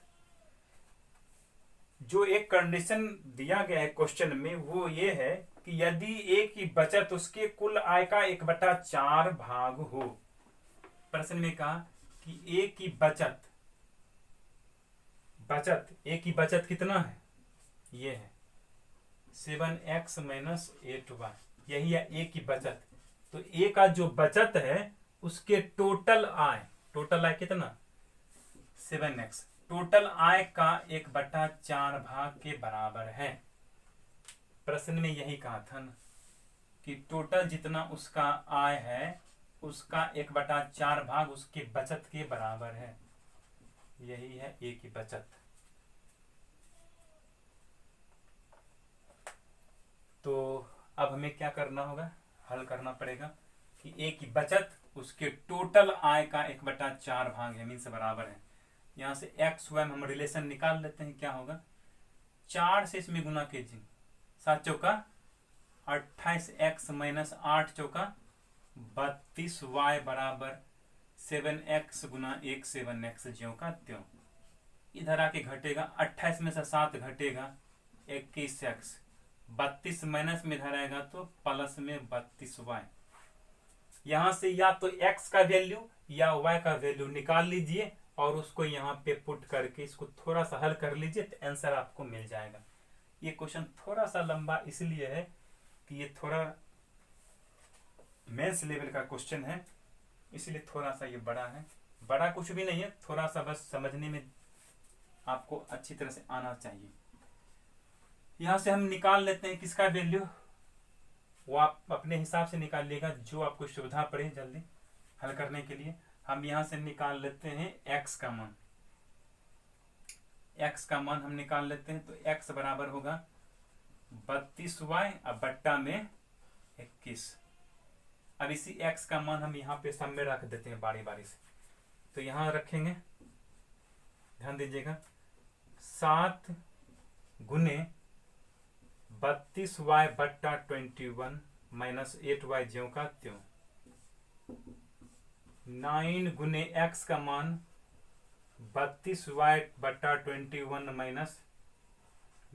जो एक कंडीशन दिया गया है क्वेश्चन में वो ये है कि यदि ए की बचत उसके कुल आय का 1/4 भाग हो। प्रश्न में कहा कि ए की बचत ए की बचत कितना है, ये है 7x - 8y, यही है ए की बचत। तो ए का जो बचत है उसके टोटल आय कितना 7x, टोटल आय का 1/4 भाग के बराबर है। प्रश्न में यही कहा था ना कि टोटल जितना उसका आय है उसका 1/4 भाग उसके बचत के बराबर है। यही है ए की बचत। तो अब हमें क्या करना होगा, हल करना पड़ेगा कि ए की बचत उसके टोटल आय का 1/4 भाग है, मीन्स बराबर है। यहाँ से एक्स वाई में हम रिलेशन निकाल लेते हैं। क्या होगा, 4 से इसमें गुना कीजिए, 7 चौका 28 एक्स माइनस 8 चौका 32 वाई बराबर 7x गुना 1 7x ज्यों का त्यों। इधर आके घटेगा, 28 में से 7 घटेगा 21x, 32 माइनस में इधर आएगा तो प्लस में 32y। यहां से या तो x का वैल्यू या y का वैल्यू निकाल लीजिए और उसको यहाँ पे पुट करके इसको थोड़ा सा हल कर लीजिए तो आंसर आपको मिल जाएगा। ये क्वेश्चन थोड़ा सा लंबा इसलिए है कि ये थोड़ा मेंस लेवल का क्वेश्चन है, इसलिए थोड़ा सा ये बड़ा है। बड़ा कुछ भी नहीं है, थोड़ा सा बस समझने में आपको अच्छी तरह से आना चाहिए। यहां से हम निकाल लेते हैं किसका वैल्यू, वो आप अपने हिसाब से निकाल लेगा जो आपको सुविधा पड़े जल्दी हल करने के लिए। हम यहां से निकाल लेते हैं x का मान, x का मान हम निकाल लेते हैं तो x बराबर होगा 32y अब बट्टा में 21। अब इसी x का मान हम यहाँ पे सब में रख देते हैं बारी बारी से। तो यहां रखेंगे, ध्यान दीजिएगा, 7 गुने 32y बट्टा 21 माइनस 8y ज्यों का त्यों। 9 गुने x का मान 32y बट्टा 21 माइनस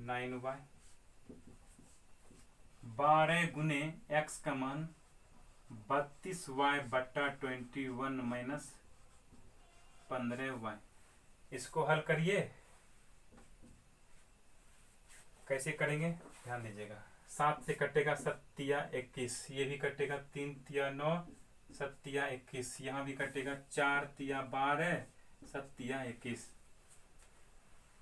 9y। 12 गुने x का मान 32y बट्टा 21 माइनस 15y। इसको हल करिए, कैसे करेंगे ध्यान दीजिएगा। 7 से कटेगा 7 या 21, ये भी कटेगा 3 या 9 7 या 21, यहाँ भी कटेगा 4 या 12 7 या 21।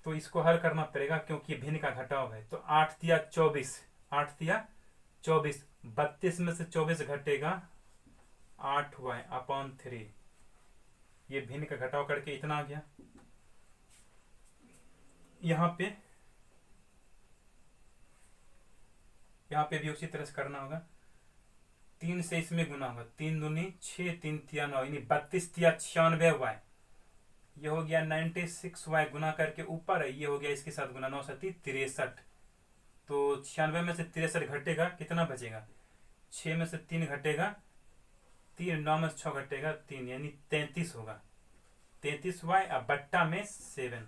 तो इसको हल करना पड़ेगा क्योंकि भिन्न का घटाव है। तो 8 या 24, 8 या 24, 32 में से 24 घटेगा 8y अपॉन 3। ये भिन्न का घटाव करके इतना आ गया। यहाँ पे भी उसी तरह से करना होगा। 3 से इसमें गुना होगा, 3 दूनी 6 3 या 9 यानी 32 या 96y। ये हो गया 96y गुना करके ऊपर है, ये हो गया इसके साथ गुना 9 7 63। तो 96 में से 63 घटेगा, कितना बचेगा, 6 में से 3 घटेगा 3, 9 में से 6 घटेगा 3 यानी 33 होगा। 33y अब बट्टा में 7।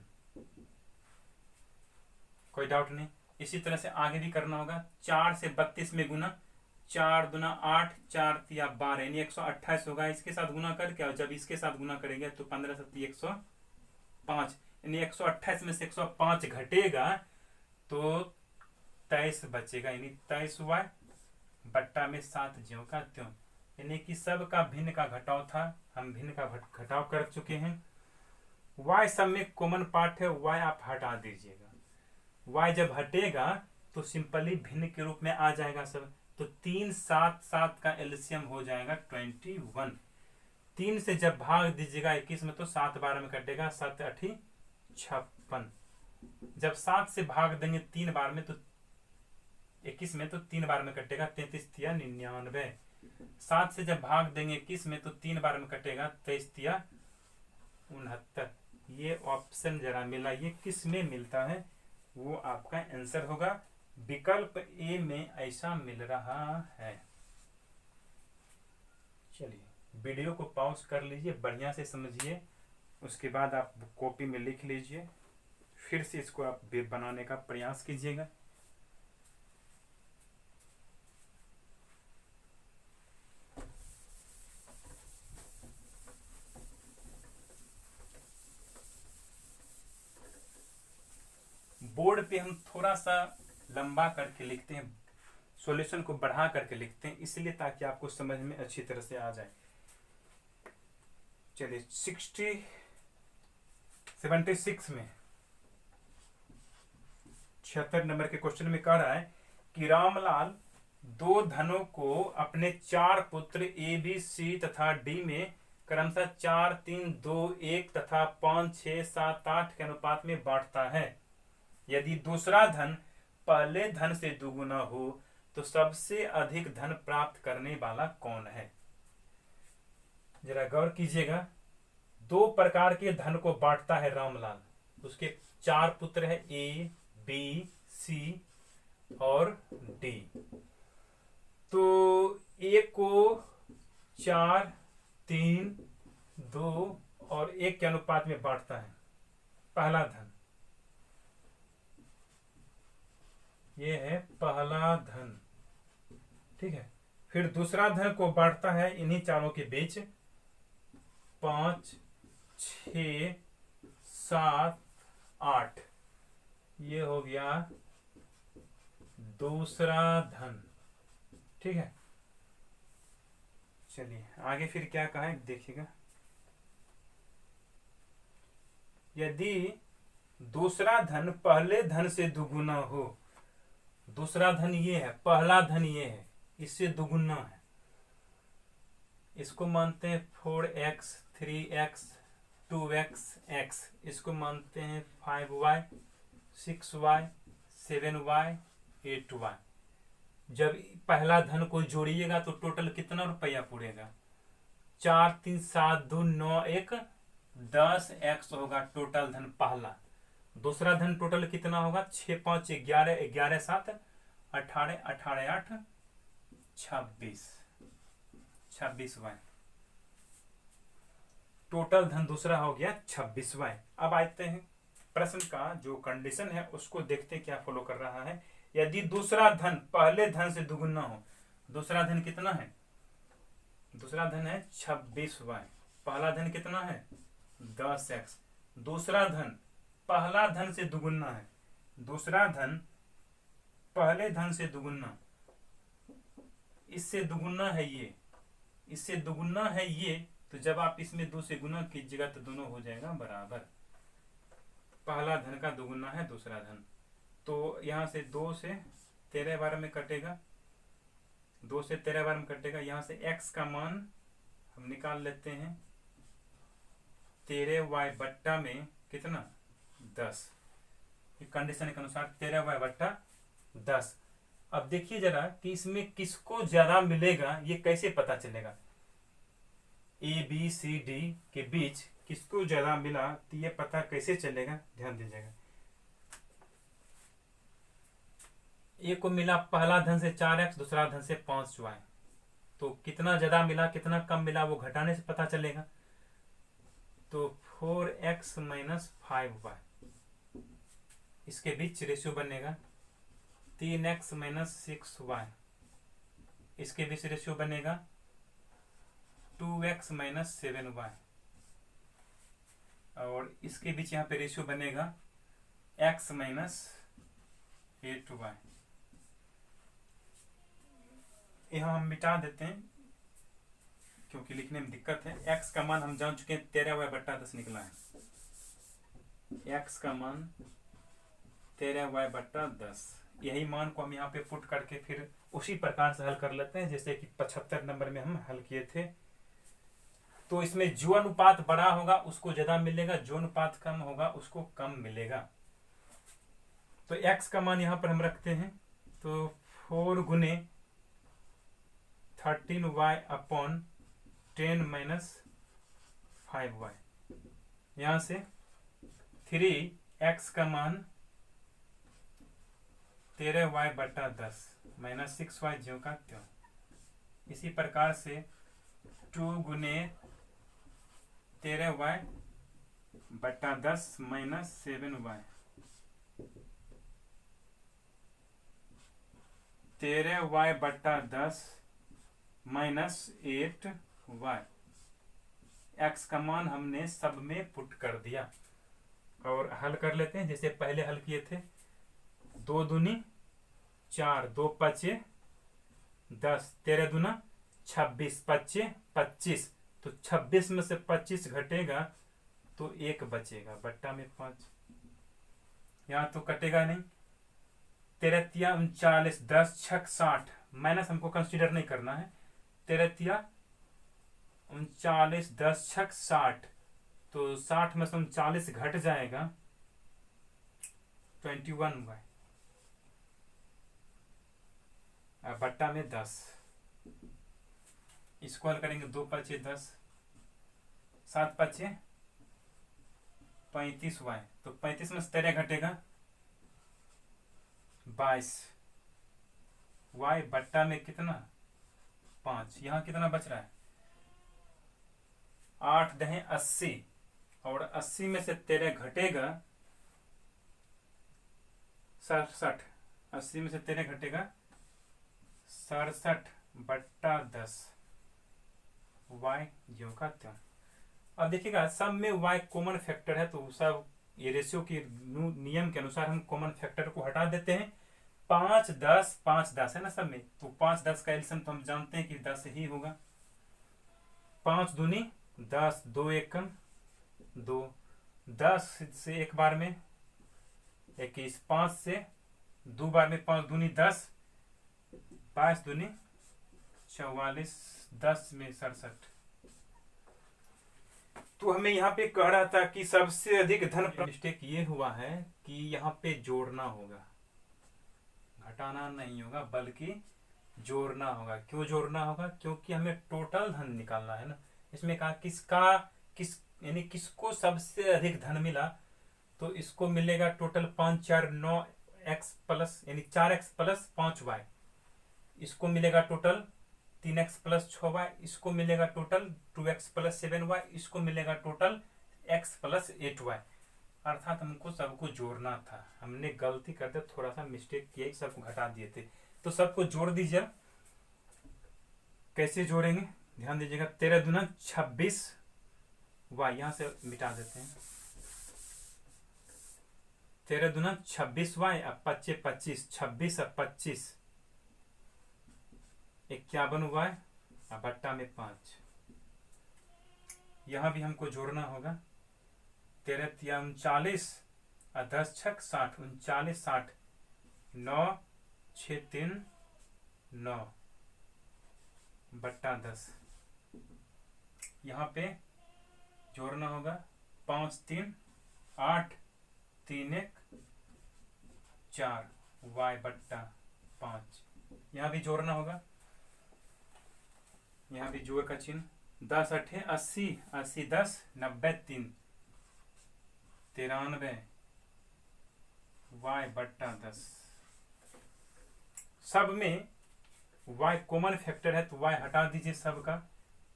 कोई डाउट नहीं। इसी तरह से आगे भी करना होगा। 4 से 32 में गुना, 4 दूना 8 4 या 12 यानी 128 होगा। इसके साथ गुना करके और जब इसके साथ गुना करेंगे तो 15 7 105 यानी 128 में से 105 घटेगा तो 23 बचेगा यानी 23y बट्टा में 7 ज्यों का त्यों। यानी कि सब का भिन्न का घटाव था, हम भिन्न का घटाव कर चुके हैं। y सब में कॉमन पार्ट है, y आप हटा दीजिएगा। y जब हटेगा तो सिंपली भिन्न के रूप में आ जाएगा सब। तो 3 7 7 का एलसीएम हो जाएगा 21। 3 से जब भाग दीजिएगा 21 में तो 7 12 में कटेगा 7 8 56। जब 7 से भाग देंगे 3 बार में तो 21 में तो 3 बार में कटेगा 33 या 99। 7 से जब भाग देंगे 21 में तो 3 बार में कटेगा 23 या 69। ये ऑप्शन जरा मिलाइए किस में मिलता है, वो आपका आंसर होगा। विकल्प ए में ऐसा मिल रहा है। चलिए वीडियो को पॉज कर लीजिए, बढ़िया से समझिए, उसके बाद आप कॉपी में लिख लीजिए, फिर से इसको आप बनाने का प्रयास कीजिएगा। बोर्ड पे हम थोड़ा सा लंबा करके लिखते हैं, सॉल्यूशन को बढ़ा करके लिखते हैं, इसलिए ताकि आपको समझ में अच्छी तरह से आ जाए। चलिए 76 में 76 नंबर के क्वेश्चन में कह रहा है कि रामलाल 2 धनों को अपने 4 पुत्र ए बी सी तथा डी में क्रमशः 4 3 2 1 तथा 5 6 7 8 के अनुपात में बांटता है। यदि दूसरा धन पहले धन से दुगुना हो तो सबसे अधिक धन प्राप्त करने वाला कौन है? जरा गौर कीजिएगा। 2 प्रकार के धन को बांटता है रामलाल। उसके 4 पुत्र है, ए, बी, सी और डी। तो ए को 4, 3, 2 और 1 के अनुपात में बांटता है। पहला धन ये है, पहला धन। ठीक है। फिर दूसरा धन को बांटता है इन्हीं चारों के बीच, 5, 6, 7, 8। ये हो गया दूसरा धन। ठीक है। चलिए आगे फिर क्या कहा है देखिएगा। यदि दूसरा धन पहले धन से दुगुना हो, दूसरा धन ये है, पहला धन ये है, इससे दुगुना है, इसको मानते हैं 4x, 3x, 2x, x। इसको मानते हैं 5y, 6y, 7y, 8y। जब पहला धन को जोड़िएगा तो टोटल कितना रुपया पूरेगा? 4, 3, 7, 2, 9, 1, 10x होगा टोटल धन पहला। दूसरा धन टोटल कितना होगा? 6, 5, 11, 11, 7, 18, 18, 8, 26, 26y। टोटल धन दूसरा हो गया 26y। अब आते हैं प्रश्न का जो कंडीशन है उसको देखते क्या फॉलो कर रहा है। यदि दूसरा धन पहले धन से दुगुना हो, दूसरा धन कितना है? दूसरा धन है 26y। पहला धन कितना है? 10x। दूसरा धन पहला धन से दुगुना है, दूसरा धन पहले धन से दुगुना, इससे दुगुना है ये, इससे दुगुना है ये। तो जब आप इसमें 2 से गुना कीजिएगा तो दोनों हो जाएगा बराबर। पहला धन का दुगुना है दूसरा धन, तो यहां से 2 से 13 बार में कटेगा, 2 से 13 बार में कटेगा। यहां से x का मान हम निकाल लेते हैं, 13y बट्टा में कितना? 10। कंडीशन के अनुसार 13y बट्टा 10। अब देखिए जरा कि इसमें किसको ज्यादा मिलेगा, ये कैसे पता चलेगा? ए, बी, सी, डी के बीच किसको ज्यादा मिला तो ये पता कैसे चलेगा? ध्यान दीजिएगा। ए को मिला पहला धन से 4x, दूसरा धन से 5y। तो कितना ज्यादा मिला कितना कम मिला वो घटाने से पता चलेगा। तो 4x माइनस 5y, इसके बीच रेशियो बनेगा 3x माइनस 6y, इसके बीच रेशियो बनेगा 2x माइनस 7y, और इसके बीच यहाँ पे रेशियो बनेगा x माइनस 8y। यहाँ हम मिटा देते हैं क्योंकि लिखने में दिक्कत है। x का मान हम जान चुके हैं, 13y बट्टा 10 निकला है। x का मान 13y बट्टा 10। यही मान को हम यहाँ पे पुट करके फिर उसी प्रकार से हल कर लेते हैं जैसे कि 75 नंबर में हम हल किए थे। तो इसमें जो अनुपात बड़ा होगा उसको ज्यादा मिलेगा, जो अनुपात कम होगा उसको कम मिलेगा। तो x का मान यहां पर हम रखते हैं, तो 4 गुने 13y अपॉन 10 माइनस 5y। यहां से 3x का मान 13y बटा 10 माइनस 6y ज्यों का त्यों। इसी प्रकार से 2 गुने 13y बटा 10 माइनस 7y, 13y बटा 10 माइनस 8y। x का मान हमने सब में पुट कर दिया और हल कर लेते हैं जैसे पहले हल किए थे। 2 दूनी 4, 2 पचे 10, 13 दूना 26, 25 25। तो 26 में से 25 घटेगा तो 1 बचेगा, बट्टा में 5। यहाँ तो कटेगा नहीं। 13 तिया 39, 10 छक 60, माइनस हमको कंसीडर नहीं करना है। 13 तिया 39, 10 छक 60, तो 60 में से 39 घट जाएगा 21y। बट्टा में 10, इसको हल करेंगे 2 पचे 10, 7 पचे 35 वाई, तो 35 में 13 घटेगा 22 वाई बट्टा में कितना 5। यहाँ कितना बच रहा है 8 दहें 80, और 80 में से 13 घटेगा 67, 80 में से 13 घटेगा 67 बट्टा 10 वाई ज्यों का त्यों। अब देखिएगा सब में y कॉमन फैक्टर है, तो सब ये रेशियो के नियम के अनुसार हम कॉमन फैक्टर को हटा देते हैं। 5 10 5 10 है ना सब में, तो 5 10 का एलसीएम तो हम जानते हैं कि 10 ही होगा। 5 दूनी 10, 2 एकम 2, 10 से एक बार में 21, 5 से 2 बार में 5 दूनी 10, 5 दूनी 44, 10 में 67। तो हमें यहाँ पे कह रहा था कि सबसे अधिक धन। मिस्टेक ये हुआ है कि यहाँ पे जोड़ना होगा, घटाना नहीं होगा बल्कि जोड़ना होगा। क्यों जोड़ना होगा? क्योंकि हमें टोटल धन निकालना है ना। इसमें कहा यानी किसको सबसे अधिक धन मिला, तो इसको मिलेगा टोटल 5 4 9 x प्लस यानी 4x प्लस 5y, इसको मिलेगा टोटल 3x प्लस 6y, इसको मिलेगा टोटल 2x प्लस 7y, इसको मिलेगा टोटल x प्लस 8y। अर्थात हमको सबको जोड़ना था, हमने गलती करते थोड़ा सा मिस्टेक किया, सबको घटा दिए थे। तो सबको जोड़ दीजिए। कैसे जोड़ेंगे ध्यान दीजिएगा। 13 दूना 26 y, यहां से मिटा देते हैं। 13 दूना 26 y, अब 25 25, 26 अब 25 51 y, अब बट्टा में 5। यहां भी हमको जोड़ना होगा। 13 तिया 39 और 10 छक 60, 39 60, 9 6 3 9 बट्टा 10। यहाँ पे जोड़ना होगा 5 3 8 3 1 4 y बट्टा 5। यहाँ भी जोड़ना होगा, यहाँ भी जोड़ का चिन्ह। 10 8 80, 80 10 90 3 93 y बट्टा 10। सब में y कॉमन फैक्टर है, तो y हटा दीजिए सबका।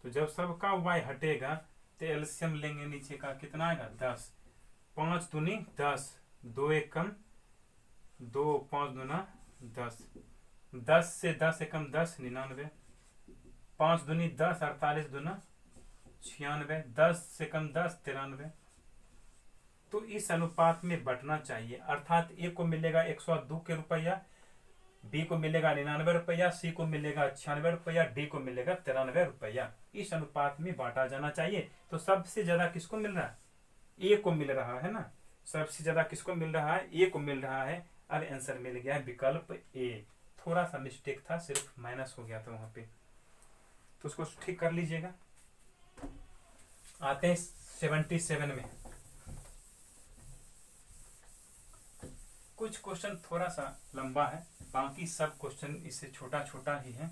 तो जब सबका y हटेगा तो एलसीएम लेंगे नीचे का, कितना आएगा 10। 5 दूनी 10, 2 एकम 2, 5 दूना 10, 10 से 10 एकम 10 99, 5 दूनी 10, 48 दूना 96, 10 से कम 10 93। तो इस अनुपात में बंटना चाहिए, अर्थात ए को मिलेगा 102 के रुपया, बी को मिलेगा 99 रुपया, सी को मिलेगा 96 रुपया, डी को मिलेगा 93 रुपया। इस अनुपात में बांटा जाना चाहिए। तो सबसे ज्यादा किसको मिल रहा है? ए को मिल रहा है ना। सबसे ज्यादा किसको मिल रहा है? ए को मिल रहा है। अब आंसर मिल गया है विकल्प ए। थोड़ा सा मिस्टेक था, सिर्फ माइनस हो गया था वहां पे, तो उसको ठीक कर लीजिएगा। आते हैं 77 में। कुछ क्वेश्चन थोड़ा सा लंबा है, बाकी सब क्वेश्चन इससे छोटा छोटा ही है।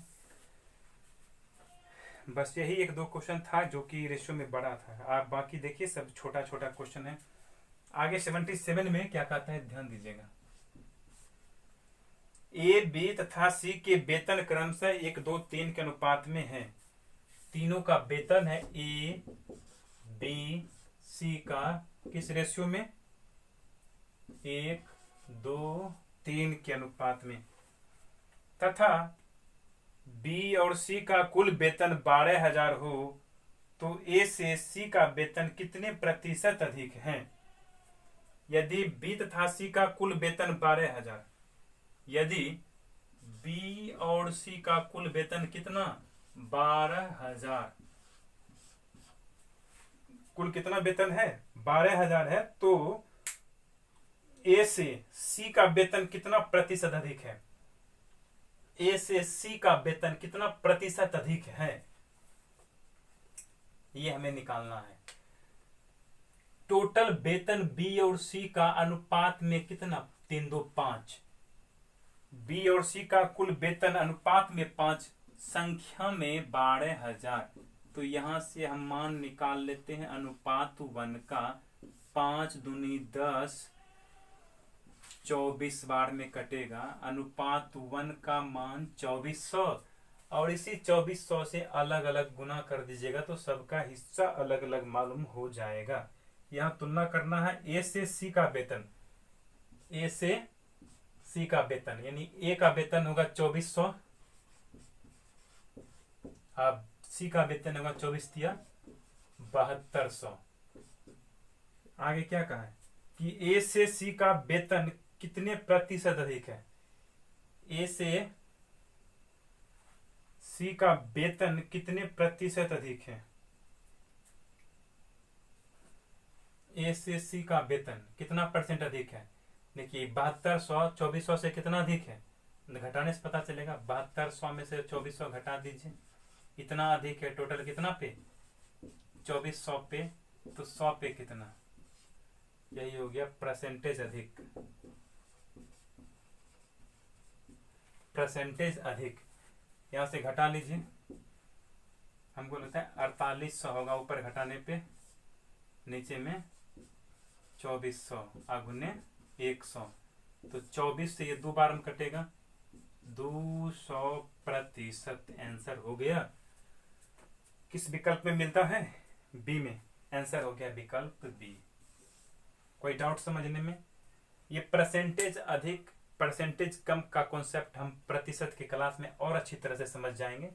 बस यही 1 2 क्वेश्चन था जो कि रेशियो में बड़ा था। आप बाकी देखिए सब छोटा छोटा क्वेश्चन है। आगे 77 में क्या कहता है ध्यान दीजिएगा। ए बी तथा सी के वेतन क्रमशः 1 2 3 के अनुपात में है। तीनों का वेतन है ए बी सी का किस रेशियो में? 1 2 3 के अनुपात में, तथा बी और सी का कुल वेतन 12,000 हो तो ए से सी का वेतन कितने प्रतिशत अधिक है? यदि बी तथा सी का कुल वेतन 12,000, यदि बी और सी का कुल वेतन कितना 12,000, कुल कितना वेतन है 12,000 है, तो ए से सी का वेतन कितना प्रतिशत अधिक है? ए से सी का वेतन कितना प्रतिशत अधिक है, ये हमें निकालना है। टोटल वेतन बी और सी का अनुपात में कितना? 3 2 5। बी और सी का कुल वेतन अनुपात में 5, संख्या में 12,000। तो यहां से हम मान निकाल लेते हैं अनुपात 1 का। 5 दूनी 10, 24 बार में कटेगा। अनुपात 1 का मान 2400, और इसी 2400 से अलग अलग गुना कर दीजिएगा तो सबका हिस्सा अलग अलग मालूम हो जाएगा। यहाँ तुलना करना है ए से सी का वेतन, ए से सी का वेतन, यानी ए का वेतन होगा 2400, अब सी का वेतन होगा 24 दिया 7200। आगे क्या कहा है कि ए से सी का वेतन कितने प्रतिशत अधिक है। ए से सी का वेतन कितने प्रतिशत अधिक है। ए से सी का वेतन कितना परसेंट अधिक है। देखिए 7200 2400 से कितना अधिक है, घटाने से पता चलेगा। 7200 में से 2400 घटा दीजिए, इतना अधिक है। टोटल कितना पे 2400 पे, तो 100 पे कितना, यही हो गया परसेंटेज अधिक, परसेंटेज अधिक। यहां से घटा लीजिए, हमको लगता है 4800 होगा ऊपर घटाने पे, नीचे में 2400 आगुने 100, तो 24 से ये 2 बार में कटेगा, 200% आंसर हो गया। किस विकल्प में मिलता है, बी में। आंसर हो गया विकल्प बी। कोई डाउट समझने में। ये परसेंटेज अधिक परसेंटेज कम का कॉन्सेप्ट हम प्रतिशत की क्लास में और अच्छी तरह से समझ जाएंगे।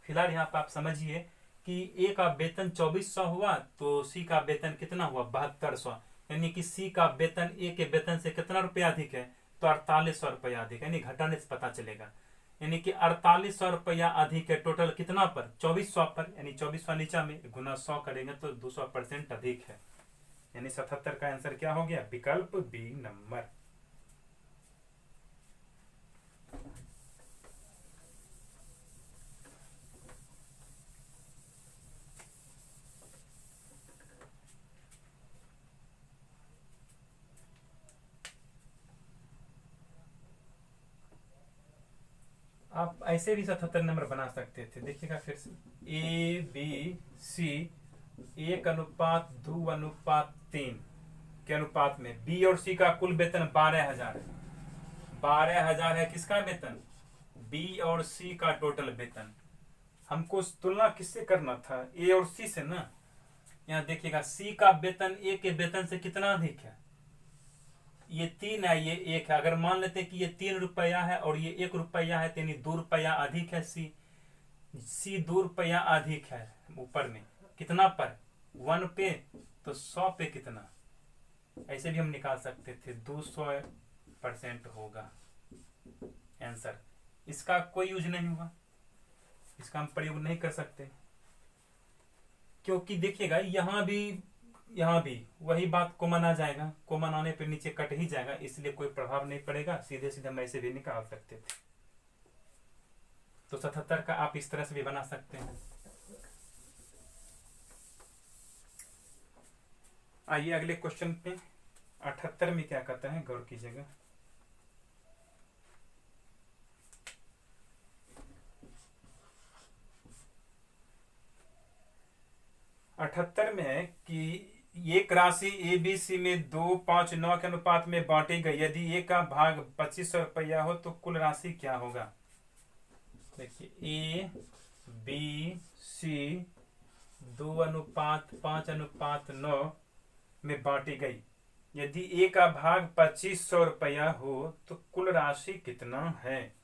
फिलहाल यहाँ पर आप समझिए कि ए का वेतन 2400 हुआ तो सी का वेतन कितना हुआ 7200, यानी कि सी का वेतन ए के वेतन से कितना रुपया अधिक है, तो 4800 रुपया अधिक, यानी घटाने से पता चलेगा। यानी कि 4800 रुपया अधिक है टोटल कितना पर 2400 पर, यानी 2400 नीचा में गुना 100 करेंगे तो 200% अधिक है। यानी 77 का आंसर क्या हो गया, विकल्प बी नंबर। आप ऐसे भी 77 नंबर बना सकते थे। देखिएगा फिर से, ए बी सी 1:2:3 के अनुपात में बी और सी का कुल वेतन 12,000 है। 12,000 है किसका वेतन, बी और सी का टोटल वेतन। हमको तुलना किससे करना था, ए और सी से ना। यहाँ देखिएगा सी का वेतन ए के वेतन से कितना अधिक है, ये 3 है ये 1 है। अगर मान लेते कि ये 3 रुपया है और ये 1 रुपया है, तो यानी 2 रुपया अधिक है सी 2 रुपया अधिक है। ऊपर में कितना पर 1 पे, तो 100 पे कितना, ऐसे भी हम निकाल सकते थे। 200% होगा आंसर। इसका कोई यूज नहीं हुआ, इसका हम प्रयोग नहीं कर सकते, क्योंकि देखिएगा यहाँ भी वही बात कॉमन आ जाएगा। कॉमन आने पर नीचे कट ही जाएगा, इसलिए कोई प्रभाव नहीं पड़ेगा। सीधे सीधे हम ऐसे भी निकाल सकते थे। तो 77 का आप इस तरह से भी बना सकते हैं। आइए अगले क्वेश्चन पे। 78 में क्या कहता है, गौर कीजिएगा। अठहत्तर में है कि एक राशि ए बी सी में 2, 5, 9 के अनुपात में बांटी गई। यदि ए का भाग 2500 रुपया हो तो कुल राशि क्या होगा। देखिए ए बी सी 2:5:9 में बांटी गई। यदि ए का भाग 2500 रुपया हो तो कुल राशि कितना है।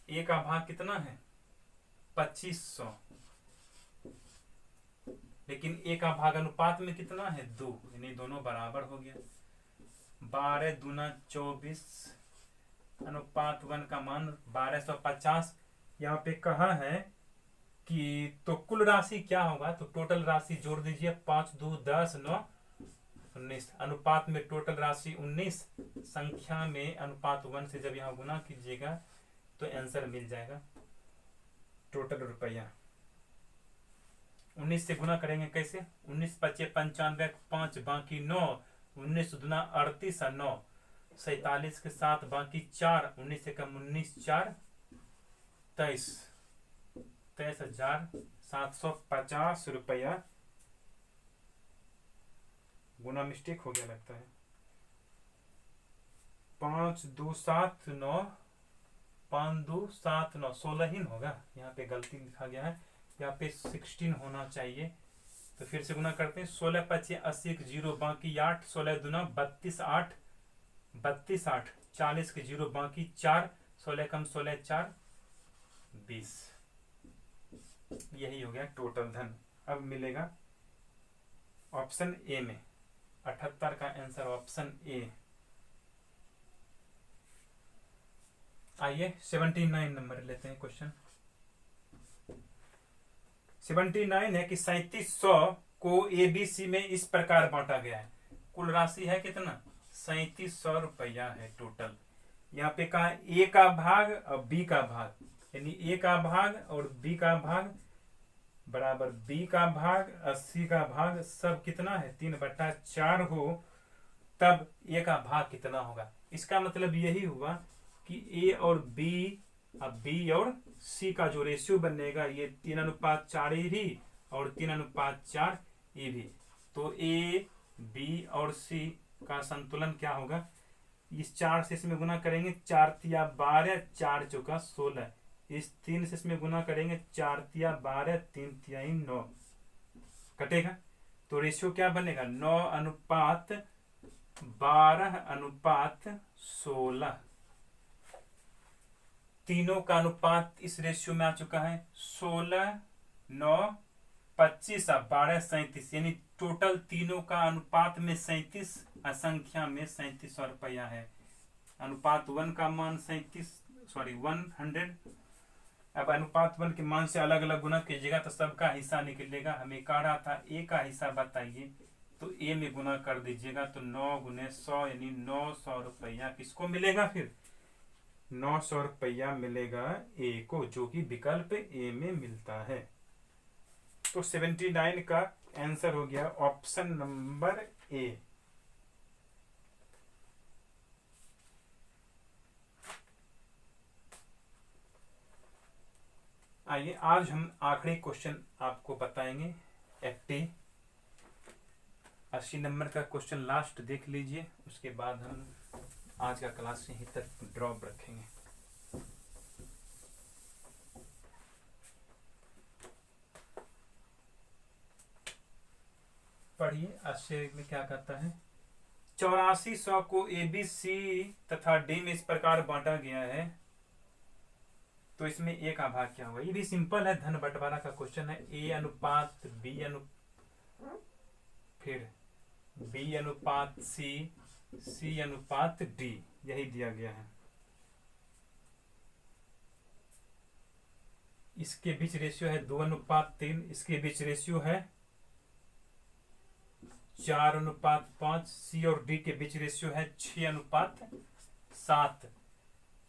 ए का भाग कितना है 2500, लेकिन ए का भाग अनुपात में कितना है 2, यानी दोनों बराबर हो गया। 12 दूना 24, अनुपात 1 का मान 1250। यहाँ पे कहा है कि तो कुल राशि क्या होगा, तो टोटल राशि जोड़ दीजिए। 5 2 10 9 19, अनुपात में टोटल राशि 19, संख्या में अनुपात 1 से जब यहाँ गुना कीजिएगा तो आंसर मिल जाएगा। टोटल रुपया 19 से गुना करेंगे कैसे, 19 × 5 = 95, 5 बाकी 9, 19 दूना 38 और 9, 47 के साथ बाकी 4, 19 से कम 19, 4 23, 23,750 रुपया। गुना मिस्टेक हो गया लगता है। 5279, 5279, 16 ही होगा, यहाँ पे गलती लिखा गया है, यहाँ पे 16 होना चाहिए। तो फिर से गुना करते हैं। 16 25 80 के 0 बाकी 8, 16 दूना 32, 8 32, 8 40 के 0 बाकी 4, 16 कम 16 4 20। यही हो गया टोटल धन। अब मिलेगा ऑप्शन ए में, 78 का आंसर ऑप्शन ए। आइए 79 नंबर लेते हैं क्वेश्चन। 79 है कि 3700 को एबीसी में इस प्रकार बांटा गया है। कुल राशि है कितना? 3700 रुपया है टोटल। यहाँ पे कहा ए का भाग और बी का भाग, यानी ए का भाग और बी का भाग बराबर बी का भाग 80 का भाग, सब कितना है 3/4 हो, तब ए का भाग कितना होगा। इसका मतलब यही हुआ कि ए और बी, अब बी और सी का जो रेशियो बनेगा ये 3:4 ए भी और 3:4 ए भी। तो ए बी और सी का संतुलन क्या होगा? इस 4 से इसमें गुना करेंगे, 4 तिया 12, 4 चौका 16। इस 3 से इसमें गुना करेंगे, 4 तिया 12, 3 तिया 9, कटेगा। तो रेशियो क्या बनेगा? 9:12:16। तीनों का अनुपात इस रेशियो में आ चुका है 16, 9, 25 और 12, 37, यानी टोटल तीनों का अनुपात में 37, असंख्या में 3700 रुपया है। अनुपात 1 का मान 100। अब अनुपात 1 के मान से अलग अलग गुना कीजिएगा तो सबका हिस्सा निकलेगा। हमें कह रहा था ए का हिस्सा बताइए, तो ए में गुना कर दीजिएगा, तो 9 गुने 100 यानी 900 रुपया किसको मिलेगा? फिर 900 रुपया मिलेगा ए को, जो कि विकल्प ए में मिलता है। तो 79 का आंसर हो गया ऑप्शन नंबर ए। आइए आज हम आखिरी क्वेश्चन आपको बताएंगे। 80 नंबर का क्वेश्चन लास्ट देख लीजिए, उसके बाद हम आज का क्लास यहीं तक ड्रॉप रखेंगे। पढ़िए 80 में क्या कहता है। 8400 को ए बी सी तथा डी में इस प्रकार बांटा गया है, तो इसमें ए का भाग क्या होगा? ये भी सिंपल है, धन बंटवारा का क्वेश्चन है। ए अनुपात बी फिर बी अनुपात सी, सी अनुपात डी, यही दिया गया है। इसके बीच रेशियो है 2:3, इसके बीच रेशियो है 4:5, सी और डी के बीच रेशियो है 6:7,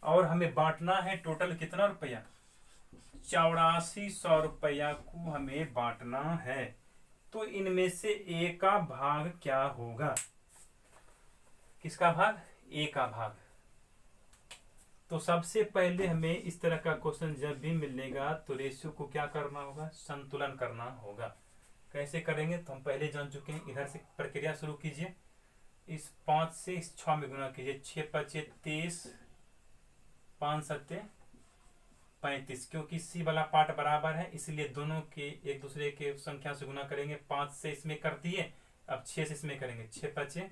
और हमें बांटना है टोटल कितना रुपया? 8400 रुपया को हमें बांटना है। तो इनमें से ए का भाग क्या होगा? किसका भाग? ए का भाग। तो सबसे पहले हमें इस तरह का क्वेश्चन जब भी मिलेगा तो रेशियो को क्या करना होगा? संतुलन करना होगा। कैसे करेंगे तो हम पहले जान चुके हैं। इधर से प्रक्रिया शुरू कीजिए, इस 5 से इस 6 में गुना कीजिए, 6 5 30, 5 7 35, क्योंकि सी वाला पार्ट बराबर है इसलिए दोनों के एक दूसरे के संख्या से गुना करेंगे। 5 से इसमें कर दिए, अब 6 से इसमें करेंगे, 6 5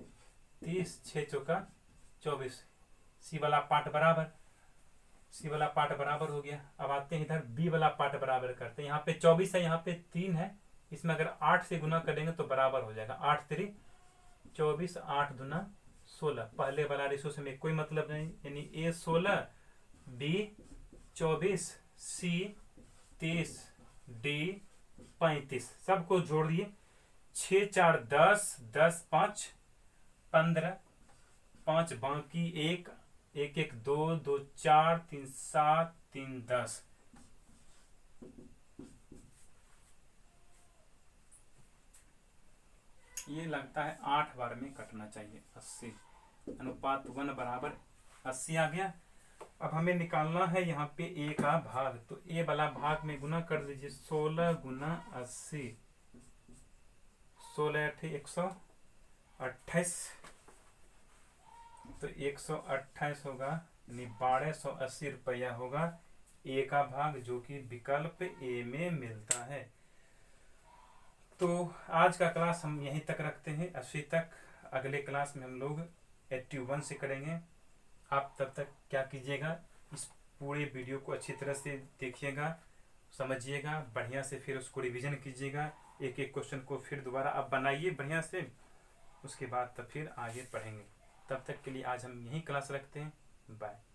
30, 6 चौका 24, सी वाला पार्ट बराबर, सी वाला पार्ट बराबर हो गया। अब आते हैं इधर बी वाला पार्ट बराबर करते हैं। यहाँ पे 24 है, यहाँ पे 3 है, इसमें अगर 8 से गुना करेंगे तो बराबर हो जाएगा। 8 3 24, 8 दूना 16। पहले वाला रेशो से में कोई मतलब नहीं, यानी ए 16, बी 24, सी 30, डी 35, सबको जोड़ दिए। 6 4 10, 10 5 15, 5 बाकी 1 1 1 2 2 4 3 7 3 10। ये लगता है 8 बार में कटना चाहिए 80। अनुपात 1 बराबर 80 आ गया। अब हमें निकालना है यहाँ पे a का भाग, तो a वाला भाग में गुना कर दीजिए, 16 गुना 80, 16 8 128, तो 128 होगा, यानी 1280 रुपया होगा ए का भाग, जो कि विकल्प ए में मिलता है। तो आज का क्लास हम यहीं तक रखते हैं, 80 तक। अगले क्लास में हम लोग 81 से करेंगे। आप तब तक क्या कीजिएगा, इस पूरे वीडियो को अच्छी तरह से देखिएगा, समझिएगा बढ़िया से, फिर उसको रिवीजन कीजिएगा, एक एक क्वेश्चन को फिर दोबारा आप बनाइए बढ़िया से, उसके बाद तब फिर आगे पढ़ेंगे। तब तक के लिए आज हम यही क्लास रखते हैं। बाय।